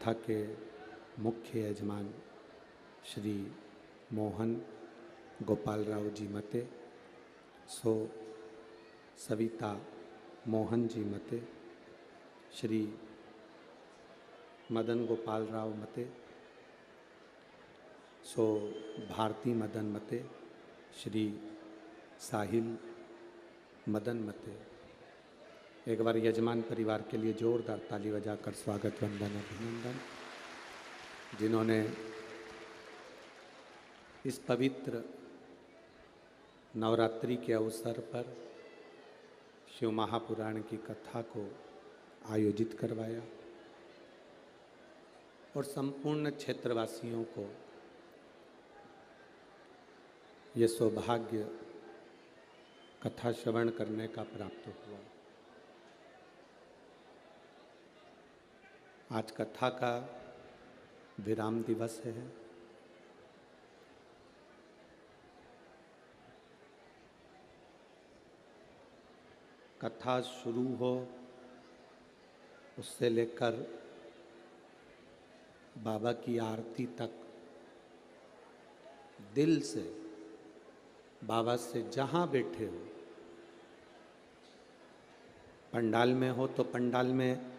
कथा के मुख्य यजमान श्री मोहन गोपाल राव जी मते, सो सविता मोहन जी मते, श्री मदन गोपाल राव मते, सो भारती मदन मते, श्री साहिल मदन मते। एक बार यजमान परिवार के लिए जोरदार ताली बजाकर स्वागत वंदन अभिनंदन, जिन्होंने इस पवित्र नवरात्रि के अवसर पर शिव महापुराण की कथा को आयोजित करवाया और संपूर्ण क्षेत्रवासियों को ये सौभाग्य कथा श्रवण करने का प्राप्त हुआ। आज कथा का विराम दिवस है। कथा शुरू हो उससे लेकर बाबा की आरती तक दिल से बाबा से जहाँ बैठे हो, पंडाल में हो तो पंडाल में,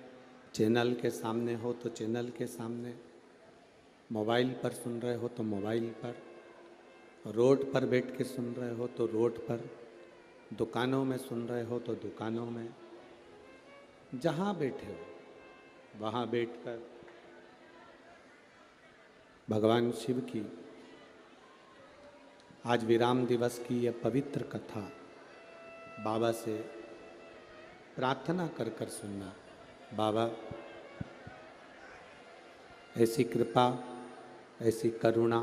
चैनल के सामने हो तो चैनल के सामने, मोबाइल पर सुन रहे हो तो मोबाइल पर, रोड पर बैठ के सुन रहे हो तो रोड पर, दुकानों में सुन रहे हो तो दुकानों में, जहाँ बैठे हो वहाँ बैठकर भगवान शिव की आज विराम दिवस की यह पवित्र कथा बाबा से प्रार्थना कर कर सुनना। बाबा ऐसी कृपा, ऐसी करुणा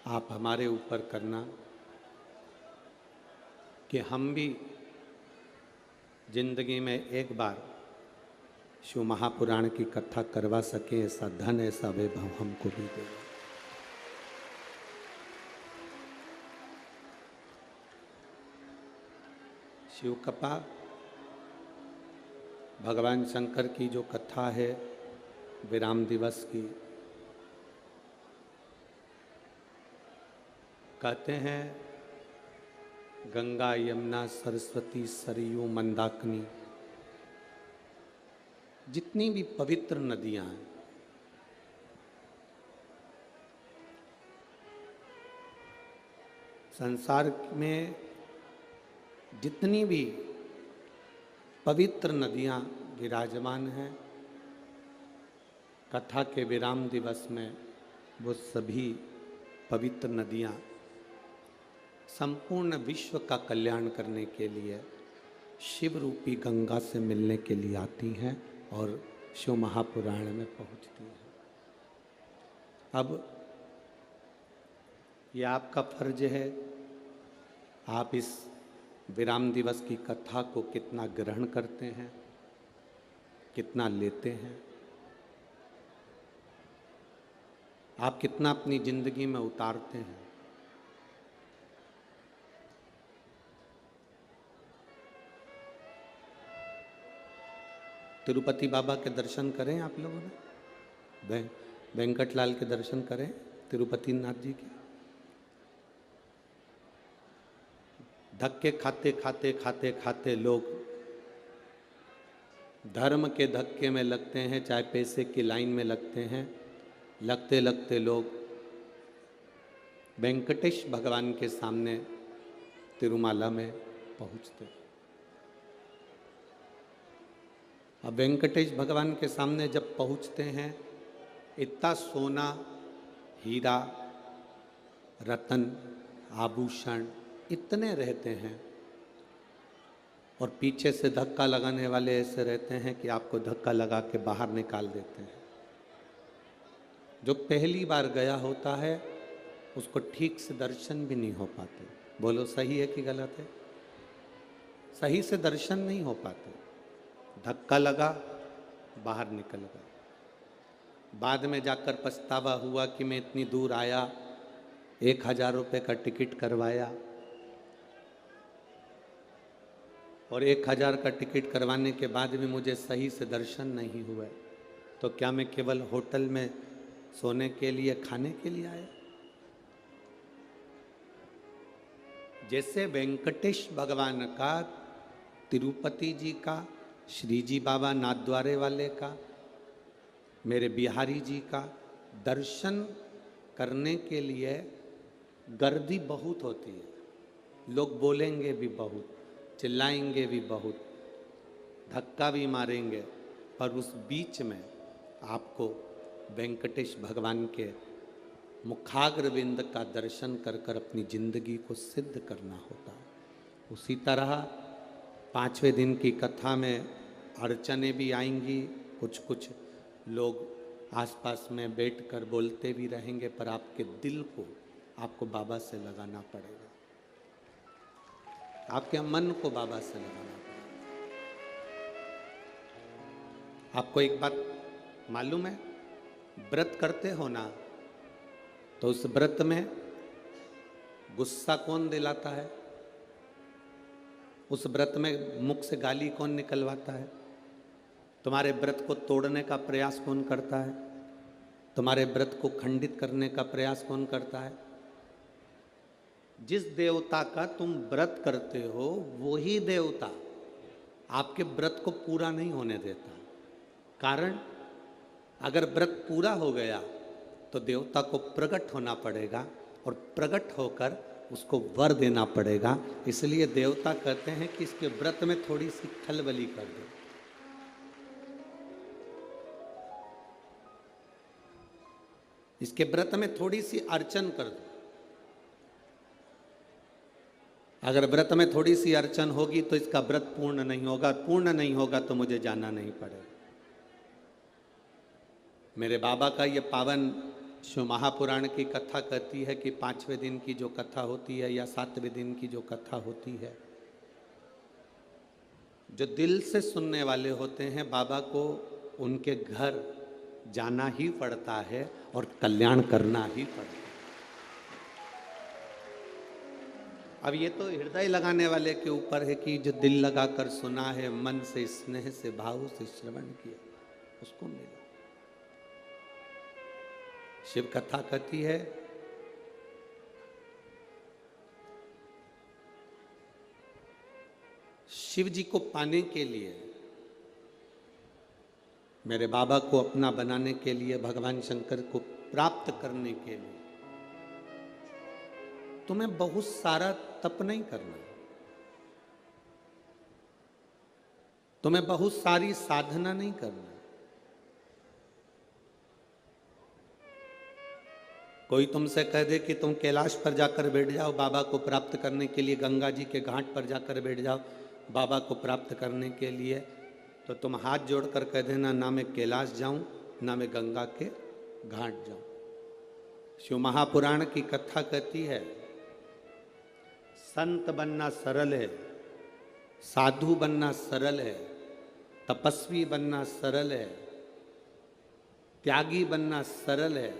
आप हमारे ऊपर करना कि हम भी जिंदगी में एक बार शिव महापुराण की कथा करवा सकें, ऐसा धन, ऐसा वैभव हमको भी दे। शिव कथा भगवान शंकर की जो कथा है विराम दिवस की, कहते हैं गंगा यमुना सरस्वती सरयू मंदाकिनी, जितनी भी पवित्र नदियां हैं संसार में, जितनी भी पवित्र नदियां विराजमान हैं, कथा के विराम दिवस में वो सभी पवित्र नदियां संपूर्ण विश्व का कल्याण करने के लिए शिव रूपी गंगा से मिलने के लिए आती हैं और शिव महापुराण में पहुंचती हैं। अब ये आपका फर्ज है, आप इस विराम दिवस की कथा को कितना ग्रहण करते हैं, कितना लेते हैं, आप कितना अपनी जिंदगी में उतारते हैं। तिरुपति बाबा के दर्शन करें आप लोगों ने, वेंकटलाल के दर्शन करें, तिरुपति नाथ जी के। धक्के खाते खाते खाते खाते लोग धर्म के धक्के में लगते हैं, चाहे पैसे की लाइन में लगते हैं, लगते लगते लोग वेंकटेश भगवान के सामने तिरुमाला में पहुंचते हैं। अब वेंकटेश भगवान के सामने जब पहुंचते हैं, इतना सोना, हीरा, रतन, आभूषण इतने रहते हैं और पीछे से धक्का लगाने वाले ऐसे रहते हैं कि आपको धक्का लगा के बाहर निकाल देते हैं। जो पहली बार गया होता है उसको ठीक से दर्शन भी नहीं हो पाते। बोलो सही है कि गलत है? सही से दर्शन नहीं हो पाते, धक्का लगा बाहर निकल गए। बाद में जाकर पछतावा हुआ कि मैं इतनी दूर आया, 1000 रुपये का टिकट करवाया और 1000 का टिकट करवाने के बाद भी मुझे सही से दर्शन नहीं हुए। तो क्या मैं केवल होटल में सोने के लिए, खाने के लिए आया? जैसे वेंकटेश भगवान का, तिरुपति जी का, श्री जी बाबा नाथद्वारे वाले का, मेरे बिहारी जी का दर्शन करने के लिए गर्दी बहुत होती है। लोग बोलेंगे भी बहुत, चिल्लाएंगे भी बहुत, धक्का भी मारेंगे, पर उस बीच में आपको वेंकटेश भगवान के मुखाग्रविंद का दर्शन कर कर अपनी जिंदगी को सिद्ध करना होता है। उसी तरह 5वें दिन की कथा में अड़चने भी आएंगी, कुछ कुछ लोग आसपास में बैठकर बोलते भी रहेंगे, पर आपके दिल को आपको बाबा से लगाना पड़ेगा, आपके मन को बाबा से लगाना पड़ेगा। आपको एक बात मालूम है, व्रत करते हो ना, तो उस व्रत में गुस्सा कौन दिलाता है? उस व्रत में मुख से गाली कौन निकलवाता है? तुम्हारे व्रत को तोड़ने का प्रयास कौन करता है? तुम्हारे व्रत को खंडित करने का प्रयास कौन करता है? जिस देवता का तुम व्रत करते हो, वही देवता आपके व्रत को पूरा नहीं होने देता। कारण, अगर व्रत पूरा हो गया तो देवता को प्रकट होना पड़ेगा और प्रकट होकर उसको वर देना पड़ेगा। इसलिए देवता कहते हैं कि इसके व्रत में थोड़ी सी खलबली कर दो। इसके व्रत में थोड़ी सी अर्चन कर दो। अगर व्रत में थोड़ी सी अर्चन होगी तो इसका व्रत पूर्ण नहीं होगा, पूर्ण नहीं होगा तो मुझे जाना नहीं पड़ेगा। मेरे बाबा का ये पावन शिव महापुराण की कथा कहती है कि 5वें दिन की जो कथा होती है या 7वें दिन की जो कथा होती है, जो दिल से सुनने वाले होते हैं, बाबा को उनके घर जाना ही पड़ता है और कल्याण करना ही पड़ता है। अब ये तो हृदय लगाने वाले के ऊपर है कि जो दिल लगाकर सुना है, मन से, स्नेह से, भाव से श्रवण किया, उसको मिला। शिव कथा कहती है शिव जी को पाने के लिए, मेरे बाबा को अपना बनाने के लिए, भगवान शंकर को प्राप्त करने के लिए तुम्हें बहुत सारा तप नहीं करना, तुम्हें बहुत सारी साधना नहीं करना। कोई तुमसे कह दे कि तुम कैलाश पर जाकर बैठ जाओ बाबा को प्राप्त करने के लिए, गंगा जी के घाट पर जाकर बैठ जाओ बाबा को प्राप्त करने के लिए, तो तुम हाथ जोड़कर कह देना, ना मैं कैलाश जाऊं, ना मैं गंगा के घाट जाऊं। शिव महापुराण की कथा कहती है, संत बनना सरल है, साधु बनना सरल है, तपस्वी बनना सरल है, त्यागी बनना सरल है,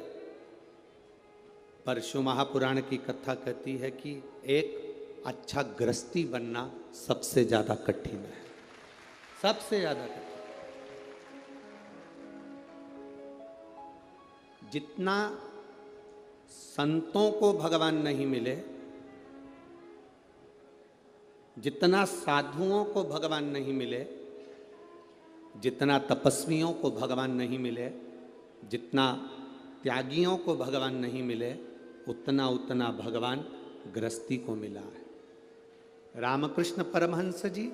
पर शिव महापुराण की कथा कहती है कि एक अच्छा गृहस्थी बनना सबसे ज्यादा कठिन है, सबसे ज्यादा कठिन। जितना संतों को भगवान नहीं मिले, जितना साधुओं को भगवान नहीं मिले, जितना तपस्वियों को भगवान नहीं मिले, जितना त्यागियों को भगवान नहीं मिले, उतना उतना भगवान गृहस्थी को मिला है। रामकृष्ण परमहंस जी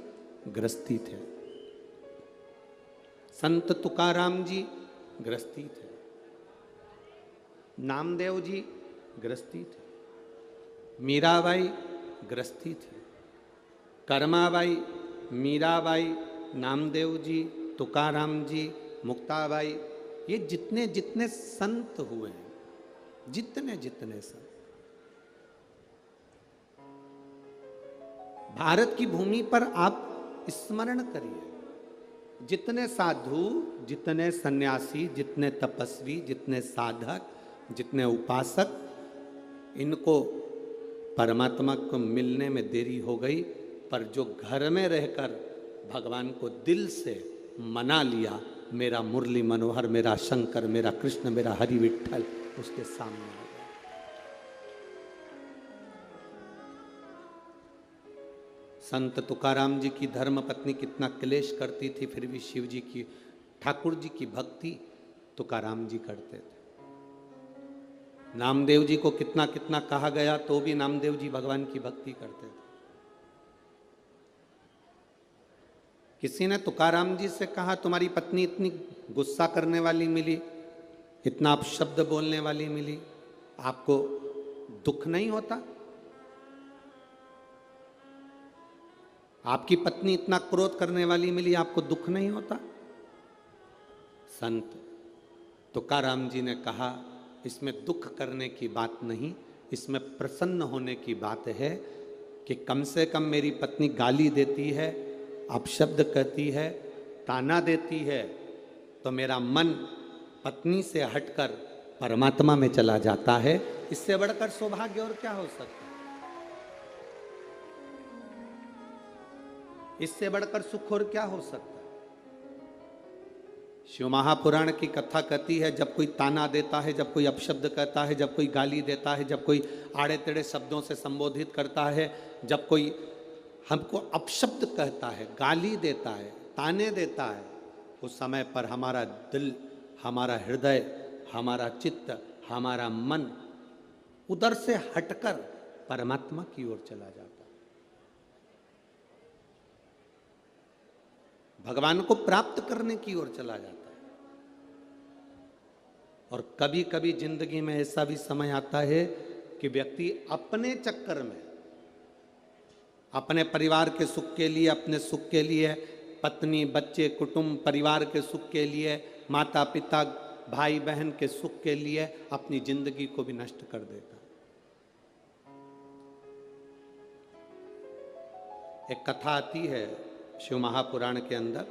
गृहस्थी थे, संत तुकाराम जी गृहस्थी थे, नामदेव जी गृहस्थी थे, मीराबाई गृहस्थी थे, कर्माबाई, मीराबाई, नामदेव जी, तुकाराम जी, मुक्ताबाई, ये जितने जितने संत हुए हैं, जितने जितने संत, भारत की भूमि पर आप स्मरण करिए, जितने साधु, जितने सन्यासी, जितने तपस्वी, जितने साधक, जितने उपासक, इनको परमात्मा को मिलने में देरी हो गई, पर जो घर में रहकर भगवान को दिल से मना लिया, मेरा मुरली मनोहर, मेरा शंकर, मेरा कृष्ण, मेरा हरि विठ्ठल उसके सामने आ गया। संत तुकाराम जी की धर्म पत्नी कितना क्लेश करती थी, फिर भी शिव जी की, ठाकुर जी की भक्ति तुकाराम जी करते थे। नामदेव जी को कितना कितना कहा गया तो भी नामदेव जी भगवान की भक्ति करते थे। किसी ने तुकाराम जी से कहा, तुम्हारी पत्नी इतनी गुस्सा करने वाली मिली, इतना अपशब्द बोलने वाली मिली, आपको दुख नहीं होता? आपकी पत्नी इतना क्रोध करने वाली मिली, आपको दुख नहीं होता? संत तुकाराम जी ने कहा, इसमें दुख करने की बात नहीं, इसमें प्रसन्न होने की बात है कि कम से कम मेरी पत्नी गाली देती है, अपशब्द कहती है, ताना देती है, तो मेरा मन पत्नी से हटकर परमात्मा में चला जाता है। इससे बढ़कर सौभाग्य और क्या हो सकता है? इससे बढ़कर सुख और क्या हो सकता है? शिव महापुराण की कथा कहती है, जब कोई ताना देता है, जब कोई अपशब्द कहता है, जब कोई गाली देता है, जब कोई आड़े तेड़े शब्दों से संबोधित करता है, जब कोई हमको अपशब्द कहता है, गाली देता है, ताने देता है, उस समय पर हमारा दिल, हमारा हृदय, हमारा चित्त, हमारा मन उधर से हटकर परमात्मा की ओर चला जाता है, भगवान को प्राप्त करने की ओर चला जाता है। और कभी कभी जिंदगी में ऐसा भी समय आता है कि व्यक्ति अपने चक्कर में, अपने परिवार के सुख के लिए, अपने सुख के लिए, पत्नी, बच्चे, कुटुंब, परिवार के सुख के लिए, माता पिता, भाई बहन के सुख के लिए अपनी जिंदगी को भी नष्ट कर देता है। एक कथा आती है शिव महापुराण के अंदर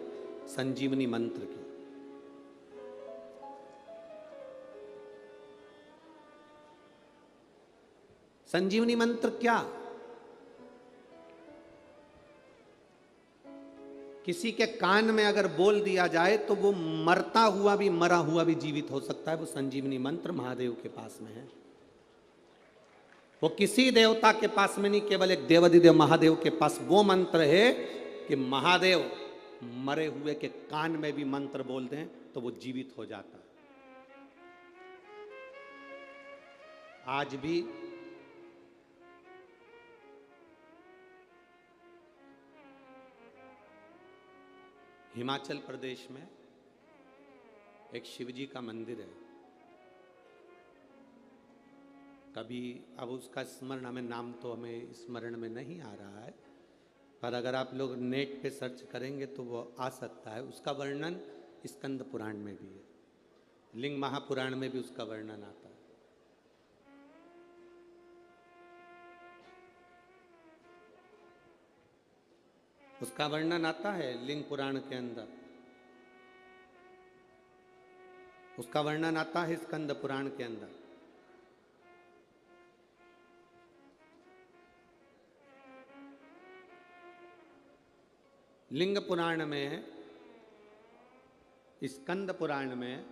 संजीवनी मंत्र की। संजीवनी मंत्र क्या? किसी के कान में अगर बोल दिया जाए तो वो मरता हुआ भी, मरा हुआ भी जीवित हो सकता है। वो संजीवनी मंत्र महादेव के पास में है। वो किसी देवता के पास में नहीं, केवल एक देवाधिदेव महादेव के पास वो मंत्र है कि महादेव मरे हुए के कान में भी मंत्र बोल दें तो वो जीवित हो जाता है। आज भी हिमाचल प्रदेश में एक शिवजी का मंदिर है। कभी, अब उसका स्मरण हमें, नाम तो हमें स्मरण में नहीं आ रहा है, पर अगर आप लोग नेट पे सर्च करेंगे तो वो आ सकता है। उसका वर्णन स्कंद पुराण में भी है, लिंग महापुराण में भी उसका वर्णन आता है। उसका वर्णन आता है लिंग पुराण के अंदर, उसका वर्णन आता है स्कंद पुराण के अंदर। लिंग पुराण में, स्कंद पुराण में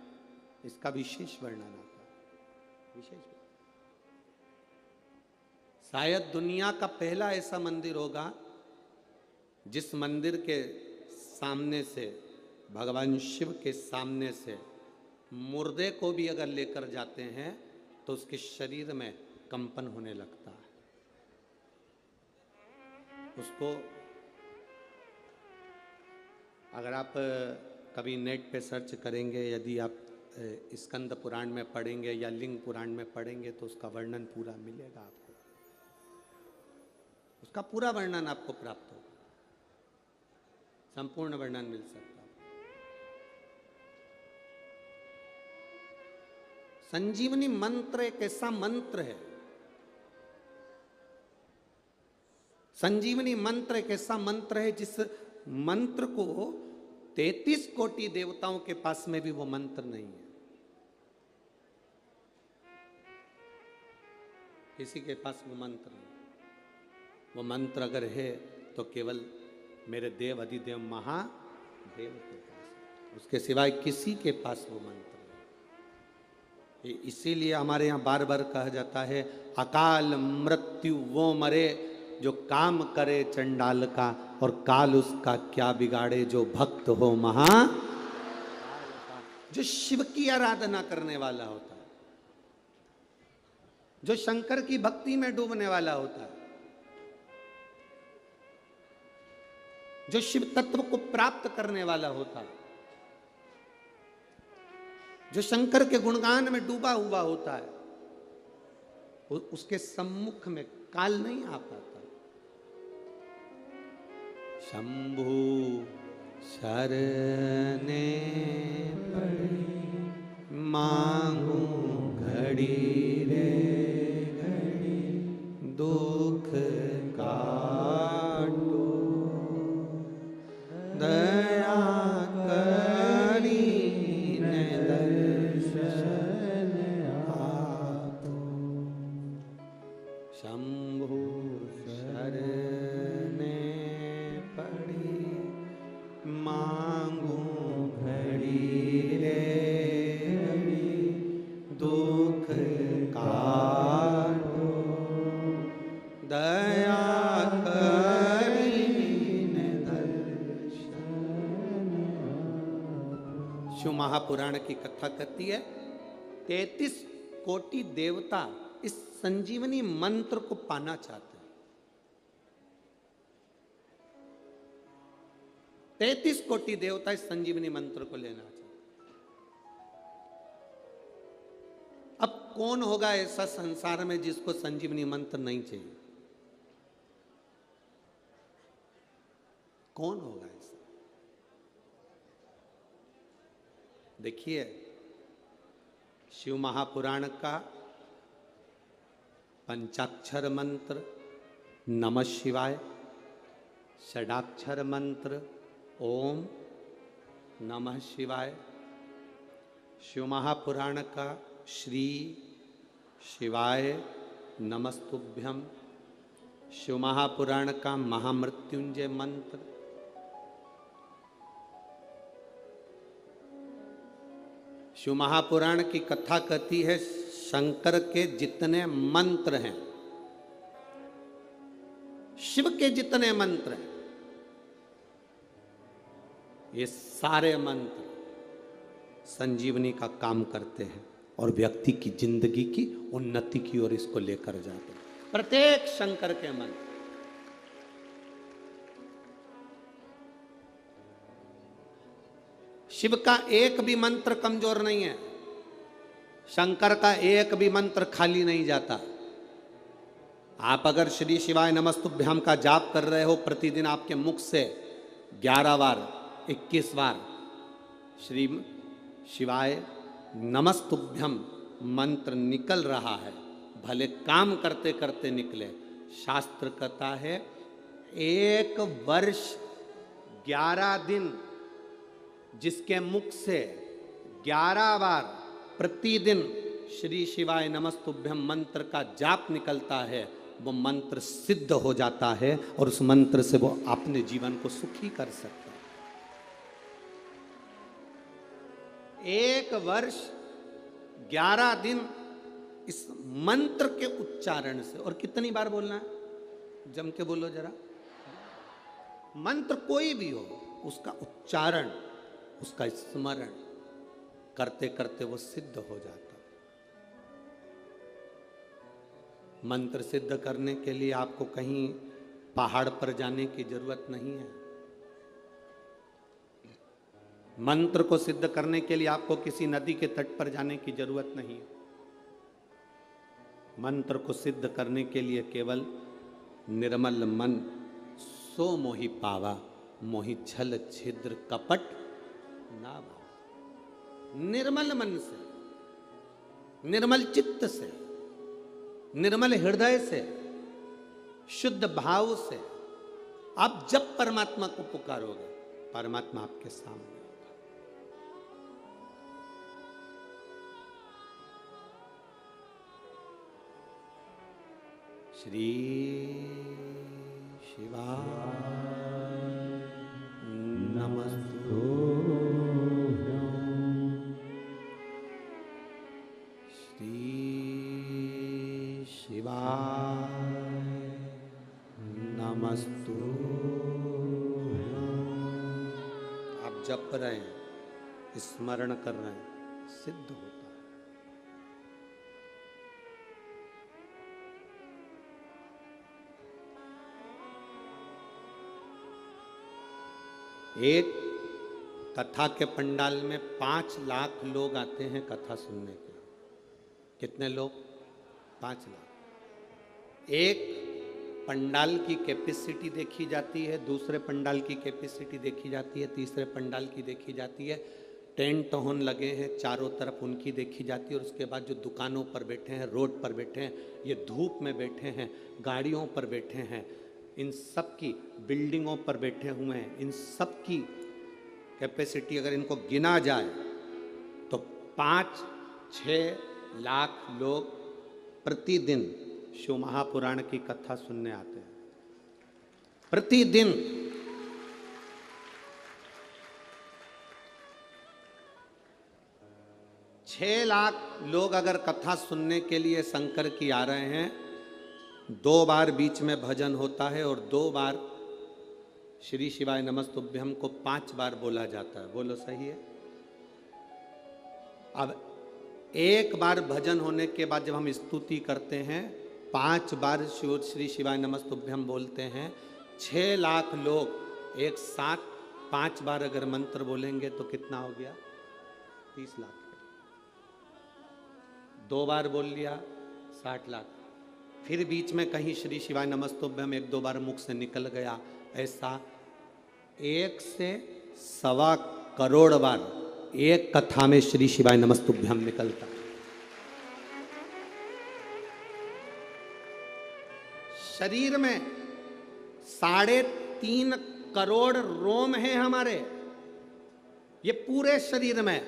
इसका विशेष वर्णन आता है। विशेष, शायद दुनिया का पहला ऐसा मंदिर होगा जिस मंदिर के सामने से, भगवान शिव के सामने से मुर्दे को भी अगर लेकर जाते हैं तो उसके शरीर में कंपन होने लगता है। उसको अगर आप कभी नेट पे सर्च करेंगे, यदि आप स्कंद पुराण में पढ़ेंगे या लिंग पुराण में पढ़ेंगे तो उसका वर्णन पूरा मिलेगा आपको, उसका पूरा वर्णन आपको प्राप्त होगा, संपूर्ण वर्णन मिल सकता है। संजीवनी मंत्र एक ऐसा मंत्र है, संजीवनी मंत्र एक ऐसा मंत्र है जिस मंत्र को 33 कोटि देवताओं के पास में भी वो मंत्र नहीं है। किसी के पास वो मंत्र नहीं। वो मंत्र अगर है तो केवल मेरे देव अधिदेव महादेव के पास है। उसके सिवाय किसी के पास वो मंत्र नहीं। इसीलिए हमारे यहाँ बार बार कहा जाता है, अकाल मृत्यु वो मरे जो काम करे चंडाल का, और काल उसका क्या बिगाड़े जो भक्त हो महा। जो शिव की आराधना करने वाला होता है, जो शंकर की भक्ति में डूबने वाला होता है, जो शिव तत्व को प्राप्त करने वाला होता है, जो शंकर के गुणगान में डूबा हुआ होता है, उसके सम्मुख में काल नहीं आ पाता। शंभु शरणे पड़ी मांगू घड़ी रे घड़ी, दुख काटो दया करी ने दर्शन आपो। शंभु शरणे पड़ी मांगू घड़ी रे घड़ी, दुख काटो दया करी ने दर्शन। शिव महापुराण की कथा कहती है 33 कोटि देवता इस संजीवनी मंत्र को पाना चाहते हैं। 33 कोटि देवता इस संजीवनी मंत्र को लेना चाहते हैं। अब कौन होगा ऐसा संसार में जिसको संजीवनी मंत्र नहीं चाहिए? कौन होगा ऐसा? देखिए, शिव महापुराण का पंचाक्षर मंत्र नमः शिवाय, षडाक्षर मंत्र ओम नमः शिवाय, शिव महापुराण का श्री शिवाय नमस्तुभ्यम, शिव महापुराण का महामृत्युंजय मंत्र, शिव महापुराण की कथा कहती है शंकर के जितने मंत्र हैं, शिव के जितने मंत्र हैं, ये सारे मंत्र संजीवनी का काम करते हैं और व्यक्ति की जिंदगी की उन्नति की ओर इसको लेकर जाते हैं। प्रत्येक शंकर के मंत्र। शिव का एक भी मंत्र कमजोर नहीं है, शंकर का एक भी मंत्र खाली नहीं जाता। आप अगर श्री शिवाय नमस्तुभ्याम का जाप कर रहे हो, प्रतिदिन आपके मुख से 11 बार 21 बार श्री शिवाय नमस्तुभ्यम मंत्र निकल रहा है, भले काम करते करते निकले। शास्त्र कहता है 1 वर्ष 11 दिन जिसके मुख से 11 बार प्रतिदिन श्री शिवाय नमस्तुभ्यम मंत्र का जाप निकलता है, वो मंत्र सिद्ध हो जाता है और उस मंत्र से वो अपने जीवन को सुखी कर सकता है। 1 वर्ष 11 दिन इस मंत्र के उच्चारण से। और कितनी बार बोलना है? जम के बोलो जरा। मंत्र कोई भी हो, उसका उच्चारण, उसका स्मरण करते करते वो सिद्ध हो जाता है। मंत्र सिद्ध करने के लिए आपको कहीं पहाड़ पर जाने की जरूरत नहीं है। मंत्र को सिद्ध करने के लिए आपको किसी नदी के तट पर जाने की जरूरत नहीं है। मंत्र को सिद्ध करने के लिए केवल निर्मल मन सो मोहि पावा, मोहि छल छिद्र कपट ना भावा। निर्मल मन से, निर्मल चित्त से, निर्मल हृदय से, शुद्ध भाव से आप जब परमात्मा को पुकारोगे, परमात्मा आपके सामने। श्री शिवाय नमस्तु श्री शिवाय नमस्तु। आप जप रहे हैं, स्मरण कर रहे हैं, सिद्ध होता है। एक कथा के पंडाल में 5 लाख लोग आते हैं कथा सुनने के। कितने लोग? 5 लाख। एक पंडाल की कैपेसिटी देखी जाती है, दूसरे पंडाल की कैपेसिटी देखी जाती है, तीसरे पंडाल की देखी जाती है। टेंट होन लगे हैं चारों तरफ, उनकी देखी जाती है। और उसके बाद जो दुकानों पर बैठे हैं, रोड पर बैठे हैं, ये धूप में बैठे हैं, गाड़ियों पर बैठे हैं, इन सब की, बिल्डिंगों पर बैठे हुए हैं, इन सब की कैपेसिटी अगर इनको गिना जाए तो 5-6 लाख लोग प्रतिदिन शिव महापुराण की कथा सुनने आते हैं। प्रतिदिन। छह लाख लोग अगर कथा सुनने के लिए शंकर की आ रहे हैं, 2 बार बीच में भजन होता है और 2 बार श्री शिवाय नमस्तुभ्यम को 5 बार बोला जाता है। बोलो सही है? अब 1 बार भजन होने के बाद जब हम स्तुति करते हैं, 5 बार श्री शिवाय नमस्तुभ्यम बोलते हैं, 6 लाख लोग एक साथ 5 बार अगर मंत्र बोलेंगे तो कितना हो गया? 30 लाख। 2 बार बोल लिया, 60 लाख। फिर बीच में कहीं श्री शिवाय नमस्तुभ्यम 1-2 बार मुख से निकल गया, ऐसा 1 से 1.25 करोड़ बार एक कथा में श्री शिवाय नमस्तुभ्यम निकलता है। शरीर में 3.5 करोड़ रोम हैं हमारे। ये पूरे शरीर में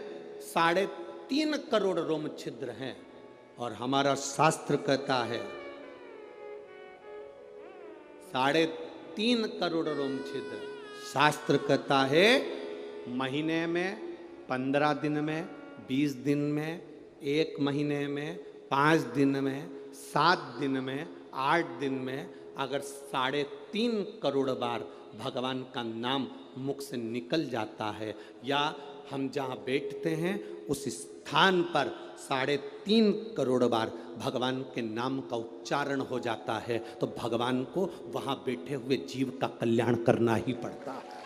3.5 करोड़ रोम छिद्र हैं। और हमारा शास्त्र कहता है 3.5 करोड़ रोम छिद्र। शास्त्र कहता है महीने में, 15 दिन में, 20 दिन में, 1 महीने में, 5 दिन में, 7 दिन में, 8 दिन में अगर 3.5 करोड़ बार भगवान का नाम मुख से निकल जाता है, या हम जहाँ बैठते हैं उस स्थान पर 3.5 करोड़ बार भगवान के नाम का उच्चारण हो जाता है, तो भगवान को वहाँ बैठे हुए जीव का कल्याण करना ही पड़ता है।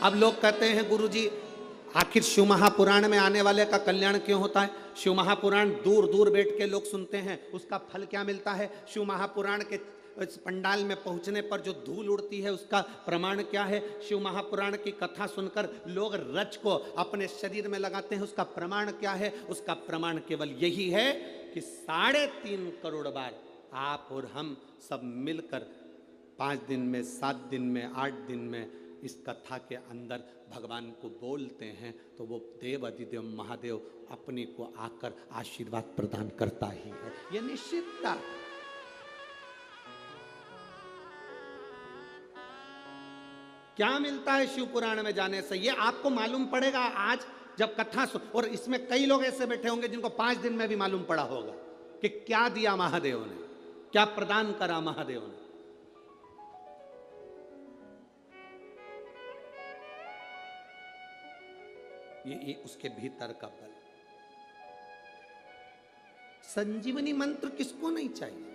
अब लोग कहते हैं गुरुजी आखिर शिव महापुराण में आने वाले का कल्याण क्यों होता है? शिव महापुराण दूर दूर बैठ के लोग सुनते हैं, उसका फल क्या मिलता है? शिव महापुराण के इस पंडाल में पहुंचने पर जो धूल उड़ती है उसका प्रमाण क्या है? शिव महापुराण की कथा सुनकर लोग रच को अपने शरीर में लगाते हैं, उसका प्रमाण क्या है? उसका प्रमाण केवल यही है कि 3.5 करोड़ बार आप और हम सब मिलकर 5 दिन में, 7 दिन में, 8 दिन में इस कथा के अंदर भगवान को बोलते हैं, तो वो देव अधिदेव महादेव अपने को आकर आशीर्वाद प्रदान करता ही है। ये निश्चितता। क्या मिलता है शिव पुराण में जाने से? ये आपको मालूम पड़ेगा आज जब कथा सुन। और इसमें कई लोग ऐसे बैठे होंगे जिनको 5 दिन में भी मालूम पड़ा होगा कि क्या दिया महादेव ने, क्या प्रदान करा महादेव ने। ये उसके भीतर का बल। संजीवनी मंत्र किसको नहीं चाहिए?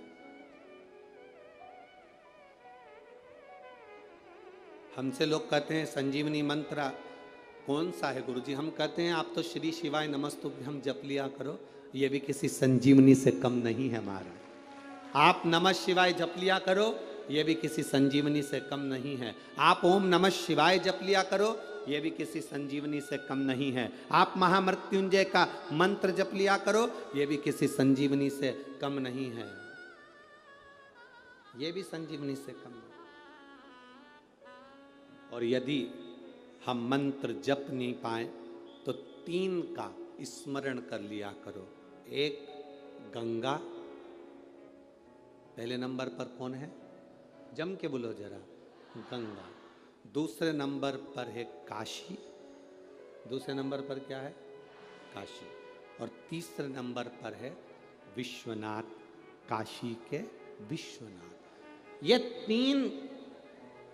हमसे लोग कहते हैं संजीवनी मंत्र कौन सा है गुरुजी? हम कहते हैं आप तो श्री शिवाय नमस्तुभ्यम जप लिया करो, ये भी किसी संजीवनी से कम नहीं है हमारा। आप नमः शिवाय जप लिया करो, ये भी किसी संजीवनी से कम नहीं है। आप ओम नमः शिवाय जप लिया करो, ये भी किसी संजीवनी से कम नहीं है। आप महामृत्युंजय का मंत्र जप लिया करो, ये भी किसी संजीवनी से कम नहीं है। ये भी संजीवनी से कम नहीं। और यदि हम मंत्र जप नहीं पाए तो 3 का स्मरण कर लिया करो। 1 गंगा, पहले नंबर पर कौन है? जम के बोलो जरा, गंगा। दूसरे नंबर पर है काशी। दूसरे नंबर पर क्या है? काशी। और तीसरे नंबर पर है विश्वनाथ, काशी के विश्वनाथ। ये तीन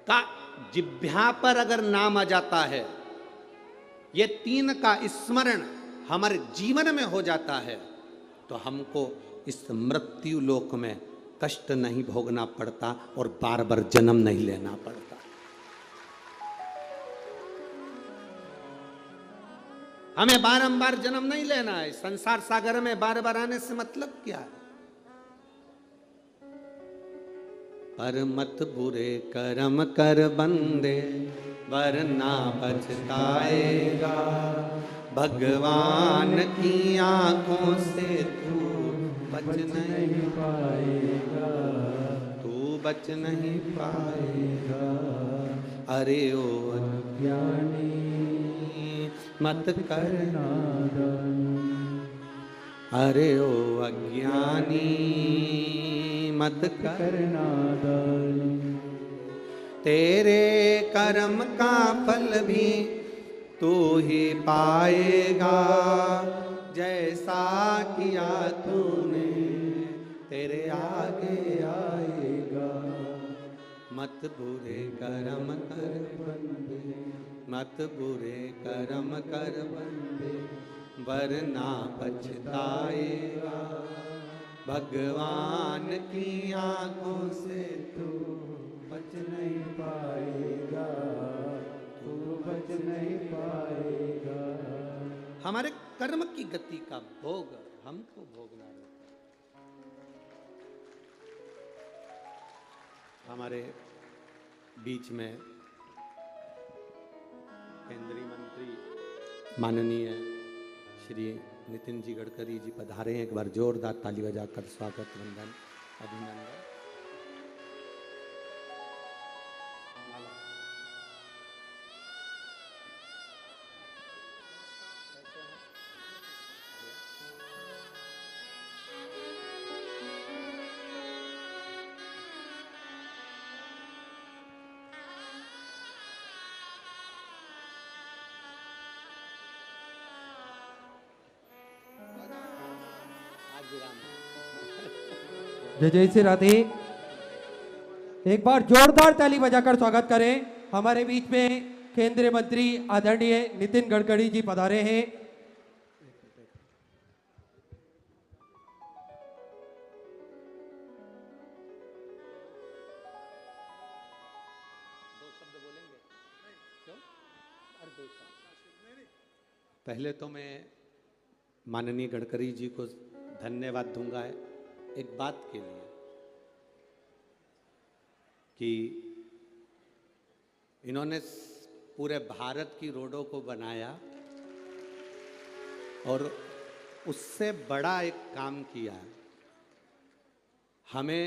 का जिह्वा पर अगर नाम आ जाता है, ये तीन का स्मरण हमारे जीवन में हो जाता है, तो हमको इस मृत्यु लोक में कष्ट नहीं भोगना पड़ता और बार बार जन्म नहीं लेना पड़ता। हमें बारंबार जन्म नहीं लेना है। संसार सागर में बार बार आने से मतलब क्या है? पर मत बुरे कर्म कर बंदे, वरना पछताएगा। भगवान की आंखों से तू बच नहीं पाएगा, तू बच नहीं पाएगा। अरे ओ अज्ञानी मत कर नादान, अरे ओ अज्ञानी मत कर नादान। तेरे कर्म का फल भी तू ही पाएगा, जैसा किया तूने तेरे आगे आएगा। मत बुरे कर्म कर बंदे, मत बुरे कर्म कर बंदे, वरना पछताएगा। भगवान की आंखों से तू बच नहीं पाएगा, तू बच नहीं पाएगा। हमारे कर्म की गति का भोग हमको भोगना रहता है। हमारे बीच में केंद्रीय मंत्री माननीय श्री नितिन जी गडकरी जी पधारे हैं। एक बार जोरदार ताली बजाकर स्वागत, वंदन, अभिनंदन। जय जय श्री राधे। एक बार जोरदार ताली बजाकर स्वागत करें। हमारे बीच में केंद्रीय मंत्री आदरणीय नितिन गडकरी जी पधारे हैं। पहले तो मैं माननीय गडकरी जी को धन्यवाद दूंगा एक बात के लिए कि इन्होंने पूरे भारत की रोडों को बनाया और उससे बड़ा एक काम किया। हमें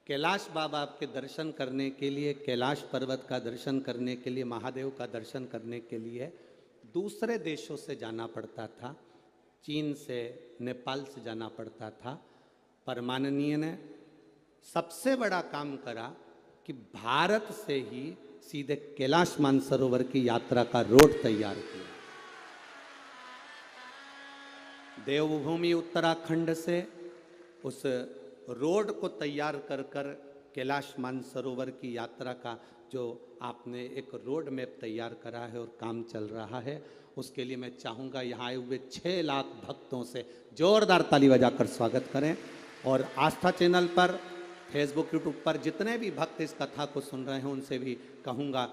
कैलाश बाबा के दर्शन करने के लिए, कैलाश पर्वत का दर्शन करने के लिए, महादेव का दर्शन करने के लिए दूसरे देशों से जाना पड़ता था। चीन से, नेपाल से जाना पड़ता था। पर माननीय ने सबसे बड़ा काम करा कि भारत से ही सीधे कैलाश मानसरोवर की यात्रा का रोड तैयार किया। देवभूमि उत्तराखंड से उस रोड को तैयार कर कर कैलाश मानसरोवर की यात्रा का जो आपने एक रोड मैप तैयार करा है और काम चल रहा है, उसके लिए मैं चाहूँगा यहाँ आए हुए 6 लाख भक्तों से जोरदार ताली बजाकर स्वागत करें। और आस्था चैनल पर, फेसबुक, यूट्यूब पर जितने भी भक्त इस कथा को सुन रहे हैं उनसे भी कहूँगा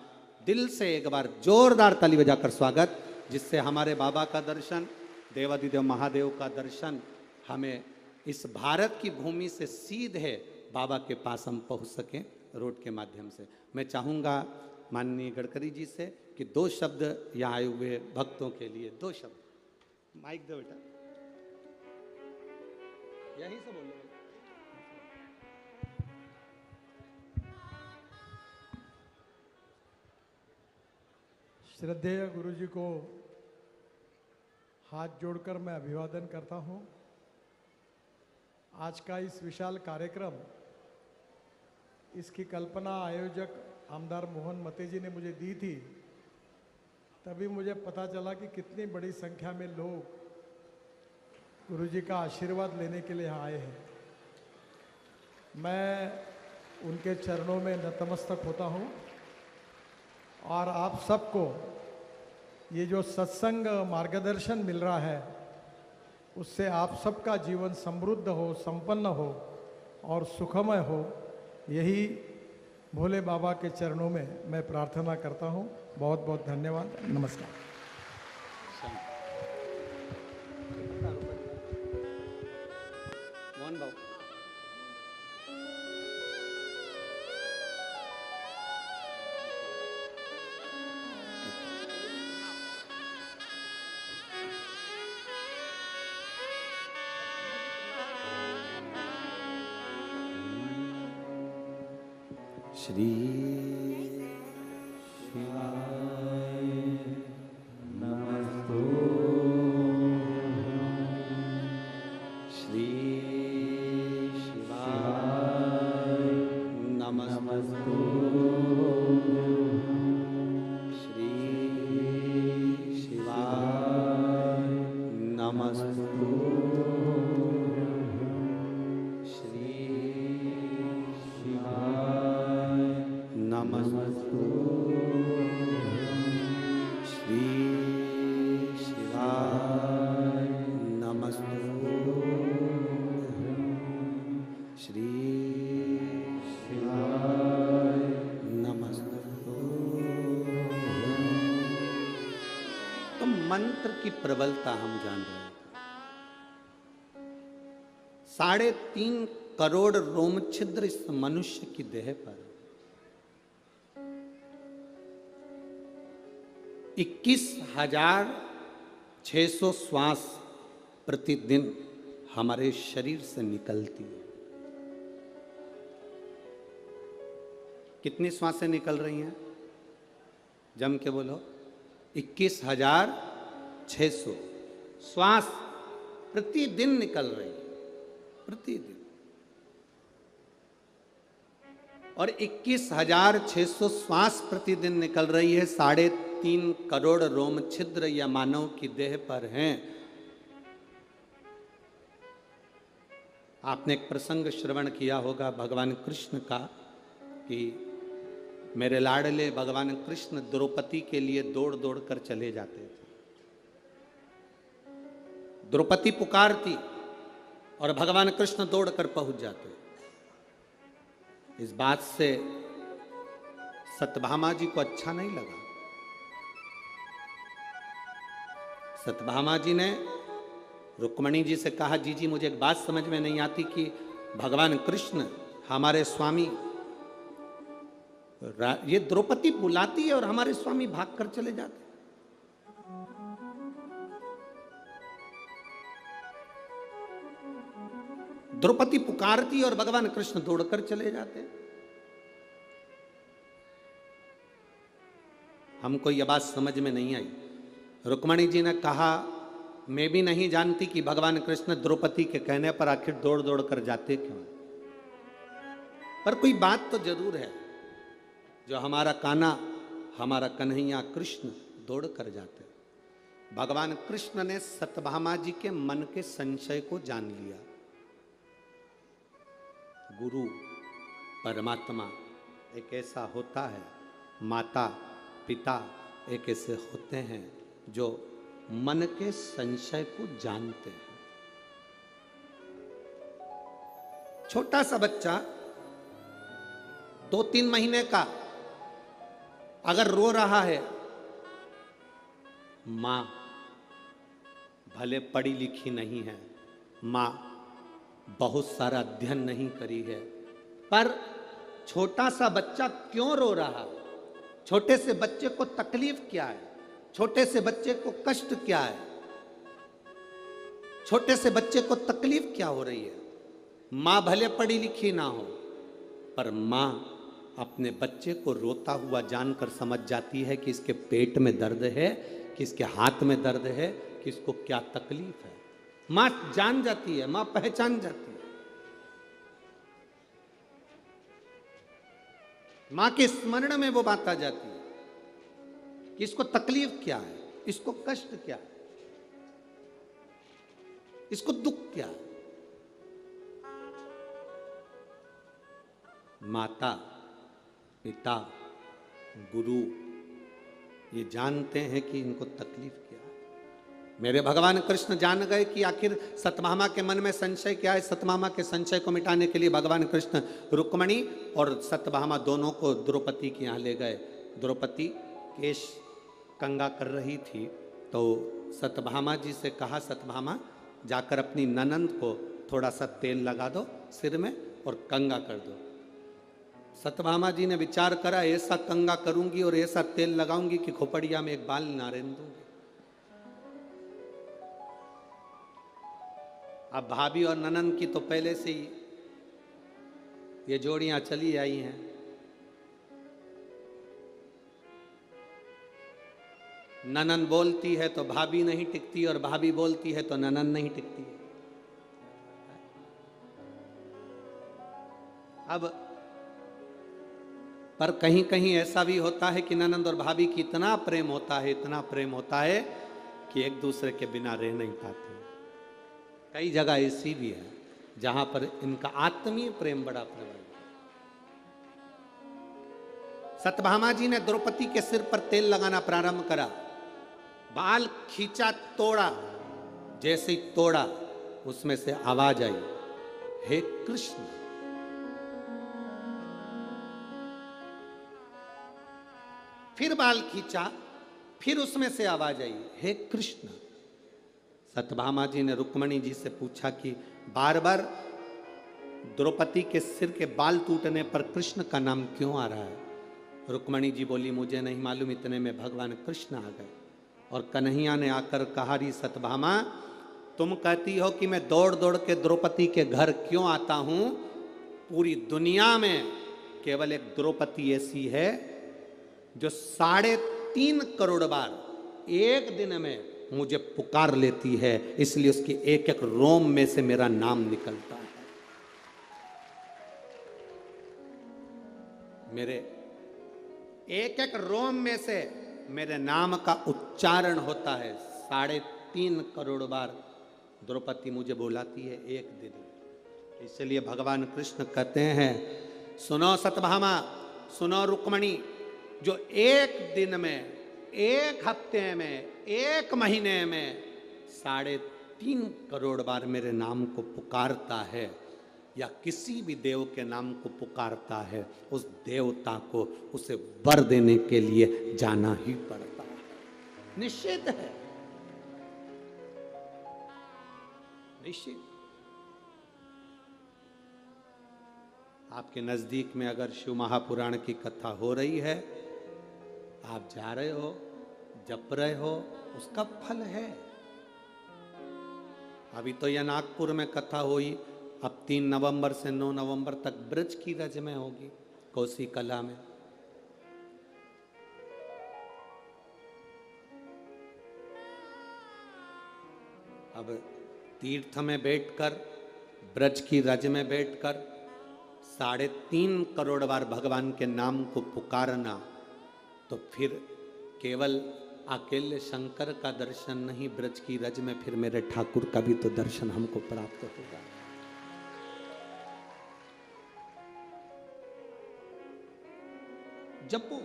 दिल से एक बार जोरदार ताली बजाकर स्वागत, जिससे हमारे बाबा का दर्शन, देवाधिदेव महादेव का दर्शन हमें इस भारत की भूमि से सीधे बाबा के पास हम पहुंच सकें रोड के माध्यम से। मैं चाहूँगा माननीय गडकरी जी से कि 2 शब्द यहाँ आए हुए भक्तों के लिए 2 शब्द। माइक दो बेटा, यहीं से बोलो। श्रद्धेय गुरु जी को हाथ जोड़कर मैं अभिवादन करता हूँ। आज का इस विशाल कार्यक्रम, इसकी कल्पना आयोजक आमदार मोहन मते जी ने मुझे दी थी। तभी मुझे पता चला कि कितनी बड़ी संख्या में लोग गुरुजी का आशीर्वाद लेने के लिए यहाँ आए हैं। मैं उनके चरणों में नतमस्तक होता हूँ और आप सबको ये जो सत्संग मार्गदर्शन मिल रहा है उससे आप सबका जीवन समृद्ध हो, संपन्न हो और सुखमय हो, यही भोले बाबा के चरणों में मैं प्रार्थना करता हूँ। बहुत बहुत धन्यवाद। नमस्कार। मोहन बाबू श्री शिवाय नमस्तु श्री शिवाय नमस्तु श्री शिवाय नमस्तु श्री शिवाय नमस्तु श्री शिवाय नमस्तु श्री शिवाय नमस्तु। तो मंत्र की प्रबलता हम जान रहे हैं। 3.5 करोड़ रोम छिद्र इस मनुष्य की देह पर, 21,600 श्वास प्रतिदिन हमारे शरीर से निकलती है। कितनी श्वासें निकल रही हैं? जम के बोलो। 21,600 श्वास प्रतिदिन निकल रही है, प्रतिदिन। और 21,600 श्वास प्रतिदिन निकल रही है। 3.5 करोड़ रोम छिद्र या मानव की देह पर हैं। आपने एक प्रसंग श्रवण किया होगा भगवान कृष्ण का कि मेरे लाडले भगवान कृष्ण द्रौपदी के लिए दौड़ दौड़ कर चले जाते थे। द्रौपदी पुकारती और भगवान कृष्ण दौड़ कर पहुंच जाते। इस बात से सत्यभामा जी को अच्छा नहीं लगा। सत्यभामा जी ने रुक्मणी जी से कहा, जी मुझे एक बात समझ में नहीं आती कि भगवान कृष्ण हमारे स्वामी, ये द्रौपदी बुलाती है और हमारे स्वामी भागकर चले जाते। द्रौपदी पुकारती और भगवान कृष्ण दौड़कर चले जाते। हमको यह बात समझ में नहीं आई। रुक्मणी जी ने कहा, मैं भी नहीं जानती कि भगवान कृष्ण द्रौपदी के कहने पर आखिर दौड़ दौड़ कर जाते क्यों, पर कोई बात तो जरूर है, जो हमारा कान्हा, हमारा कन्हैया कृष्ण दौड़ कर जाते। भगवान कृष्ण ने सत्यभामा जी के मन के संशय को जान लिया। गुरु परमात्मा एक ऐसा होता है, माता पिता एक ऐसे होते हैं जो मन के संशय को जानते हैं। छोटा सा बच्चा 2-3 महीने का अगर रो रहा है, मां भले पढ़ी लिखी नहीं है, मां बहुत सारा अध्ययन नहीं करी है, पर छोटा सा बच्चा क्यों रो रहा? छोटे से बच्चे को तकलीफ क्या है? छोटे से बच्चे को कष्ट क्या है? छोटे से बच्चे को तकलीफ क्या हो रही है? मां भले पढ़ी लिखी ना हो, पर मां अपने बच्चे को रोता हुआ जानकर समझ जाती है कि इसके पेट में दर्द है, कि इसके हाथ में दर्द है, कि इसको क्या तकलीफ है। मां जान जाती है, मां पहचान जाती है। मां के स्मरण में वो बात आ जाती है कि इसको तकलीफ क्या है, इसको कष्ट क्या है। इसको दुख क्या? माता, पिता, गुरु ये जानते हैं कि इनको तकलीफ क्या है। मेरे भगवान कृष्ण जान गए कि आखिर सत्यभामा के मन में संशय क्या है। सत्यभामा के संशय को मिटाने के लिए भगवान कृष्ण रुक्मणी और सत्यभामा दोनों को द्रौपदी के यहाँ ले गए। द्रौपदी केश कंगा कर रही थी तो सत्यभामा जी से कहा, सत्यभामा जाकर अपनी ननंद को थोड़ा सा तेल लगा दो सिर में और कंगा कर दो। सत्यभामा जी ने विचार करा, ऐसा कंगा करूंगी और ऐसा तेल लगाऊंगी कि खोपड़िया में एक बाल ना रहने दूंगी। अब भाभी और ननंद की तो पहले से ही ये जोड़ियां चली आई हैं। ननंद बोलती है तो भाभी नहीं टिकती और भाभी बोलती है तो ननंद नहीं टिकती है। अब पर कहीं कहीं ऐसा भी होता है कि ननंद और भाभी की इतना प्रेम होता है, इतना प्रेम होता है कि एक दूसरे के बिना रह नहीं पाते। कई जगह ऐसी भी है जहां पर इनका आत्मीय प्रेम बड़ा प्रबल है। सत्यभामा जी ने द्रौपदी के सिर पर तेल लगाना प्रारंभ करा, बाल खींचा, तोड़ा। जैसे ही तोड़ा उसमें से आवाज आई, हे कृष्ण। फिर बाल खींचा, फिर उसमें से आवाज आई, हे कृष्ण। सत्यभामा जी ने रुक्मणी जी से पूछा कि बार बार द्रौपदी के सिर के बाल टूटने पर कृष्ण का नाम क्यों आ रहा है? रुक्मणी जी बोली, मुझे नहीं मालूम। इतने में भगवान कृष्ण आ गए और कन्हैया ने आकर कहा, री सत्यभामा, तुम कहती हो कि मैं दौड़ दौड़ के द्रौपदी के घर क्यों आता हूं? पूरी दुनिया में केवल एक द्रौपदी ऐसी है जो 3.5 करोड़ बार एक दिन में मुझे पुकार लेती है, इसलिए उसकी एक एक रोम में से मेरा नाम निकलता है। मेरे एक एक रोम में से मेरे नाम का उच्चारण होता है। 3.5 करोड़ बार द्रौपदी मुझे बुलाती है एक दिन में। इसलिए भगवान कृष्ण कहते हैं, सुनो सत्यभामा, सुनो रुक्मणी, जो एक दिन में, एक हफ्ते में, एक महीने में 3.5 करोड़ बार मेरे नाम को पुकारता है या किसी भी देव के नाम को पुकारता है, उस देवता को उसे वर देने के लिए जाना ही पड़ता है। निश्चित है, निश्चित। आपके नजदीक में अगर शिव महापुराण की कथा हो रही है, आप जा रहे हो, जप रहे हो, उसका फल है। अभी तो यह नागपुर में कथा हुई, अब 3 नवंबर से 9 नवंबर तक ब्रज की रज में होगी, कोसी कला में। अब तीर्थ में बैठकर, ब्रज की रज में बैठकर 3.5 करोड़ बार भगवान के नाम को पुकारना, तो फिर केवल अकेले शंकर का दर्शन नहीं, ब्रज की रज में फिर मेरे ठाकुर का भी तो दर्शन हमको प्राप्त होगा। जपो